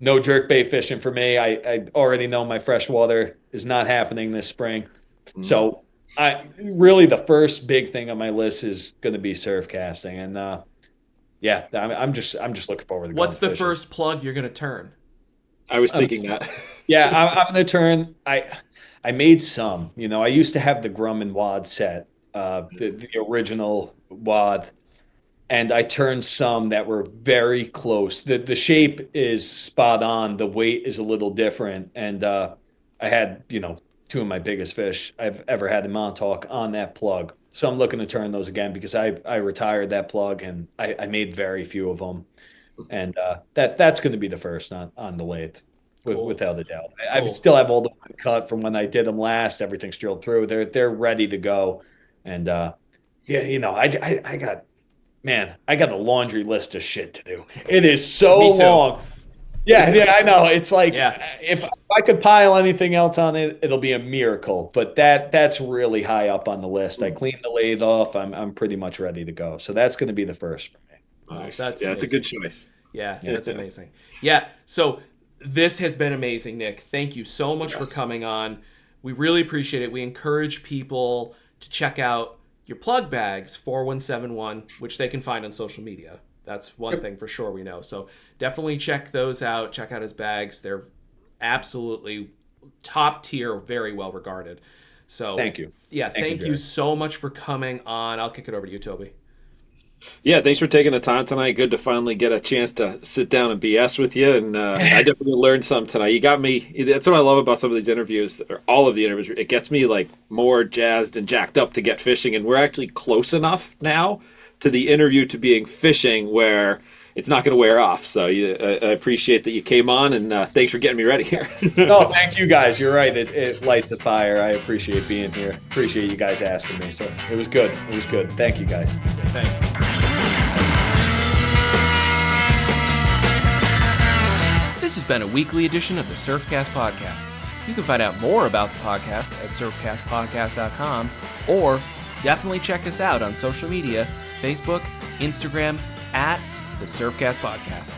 S3: no jerkbait fishing for me. I already know my freshwater is not happening this spring. So really the first big thing on my list is going to be surf casting. And yeah, I'm just looking forward to going
S1: What's the
S3: fishing.
S1: first plug you're going to turn?
S2: I was thinking that.
S3: Yeah, I'm going to turn. I made some. I used to have the Grumman wad set, the original wad, and I turned some that were very close. The shape is spot on. The weight is a little different, and I had two of my biggest fish I've ever had in Montauk on that plug. So I'm looking to turn those again because I retired that plug and I made very few of them, and that's going to be the first on the lathe.
S1: Cool.
S3: Without a doubt, I still have all the wood cut from when I did them last. Everything's drilled through. They're ready to go, and yeah, I got a laundry list of shit to do. It is so long. Yeah, I know. It's like if I could pile anything else on it, it'll be a miracle. But that's really high up on the list. I cleaned the lathe off. I'm pretty much ready to go. So that's going to be the first for me.
S2: Nice.
S1: That's
S2: a good choice.
S1: Yeah, that's amazing. Yeah, so this has been amazing, Nick. Thank you so much for coming on. We really appreciate it. We encourage people to check out your plug bags, 4171, which they can find on social media. That's one thing for sure we know. So definitely check those out. Check out his bags. They're absolutely top tier, very well regarded. So
S3: thank you.
S1: Yeah, thank you so much for coming on. I'll kick it over to you, Toby.
S2: Yeah, thanks for taking the time tonight. Good to finally get a chance to sit down and BS with you. And I definitely learned some tonight. You got me. That's what I love about some of these interviews, or all of the interviews. It gets me like more jazzed and jacked up to get fishing. And we're actually close enough now to the interview to being fishing where it's not going to wear off. So I appreciate that you came on, and thanks for getting me ready here.
S3: No, thank you guys. You're right. It lights the fire. I appreciate being here. Appreciate you guys asking me. So it was good. It was good. Thank you guys.
S1: Thanks. This has been a weekly edition of the Surfcast Podcast. You can find out more about the podcast at surfcastpodcast.com, or definitely check us out on social media, Facebook, Instagram, at the Surfcast Podcast.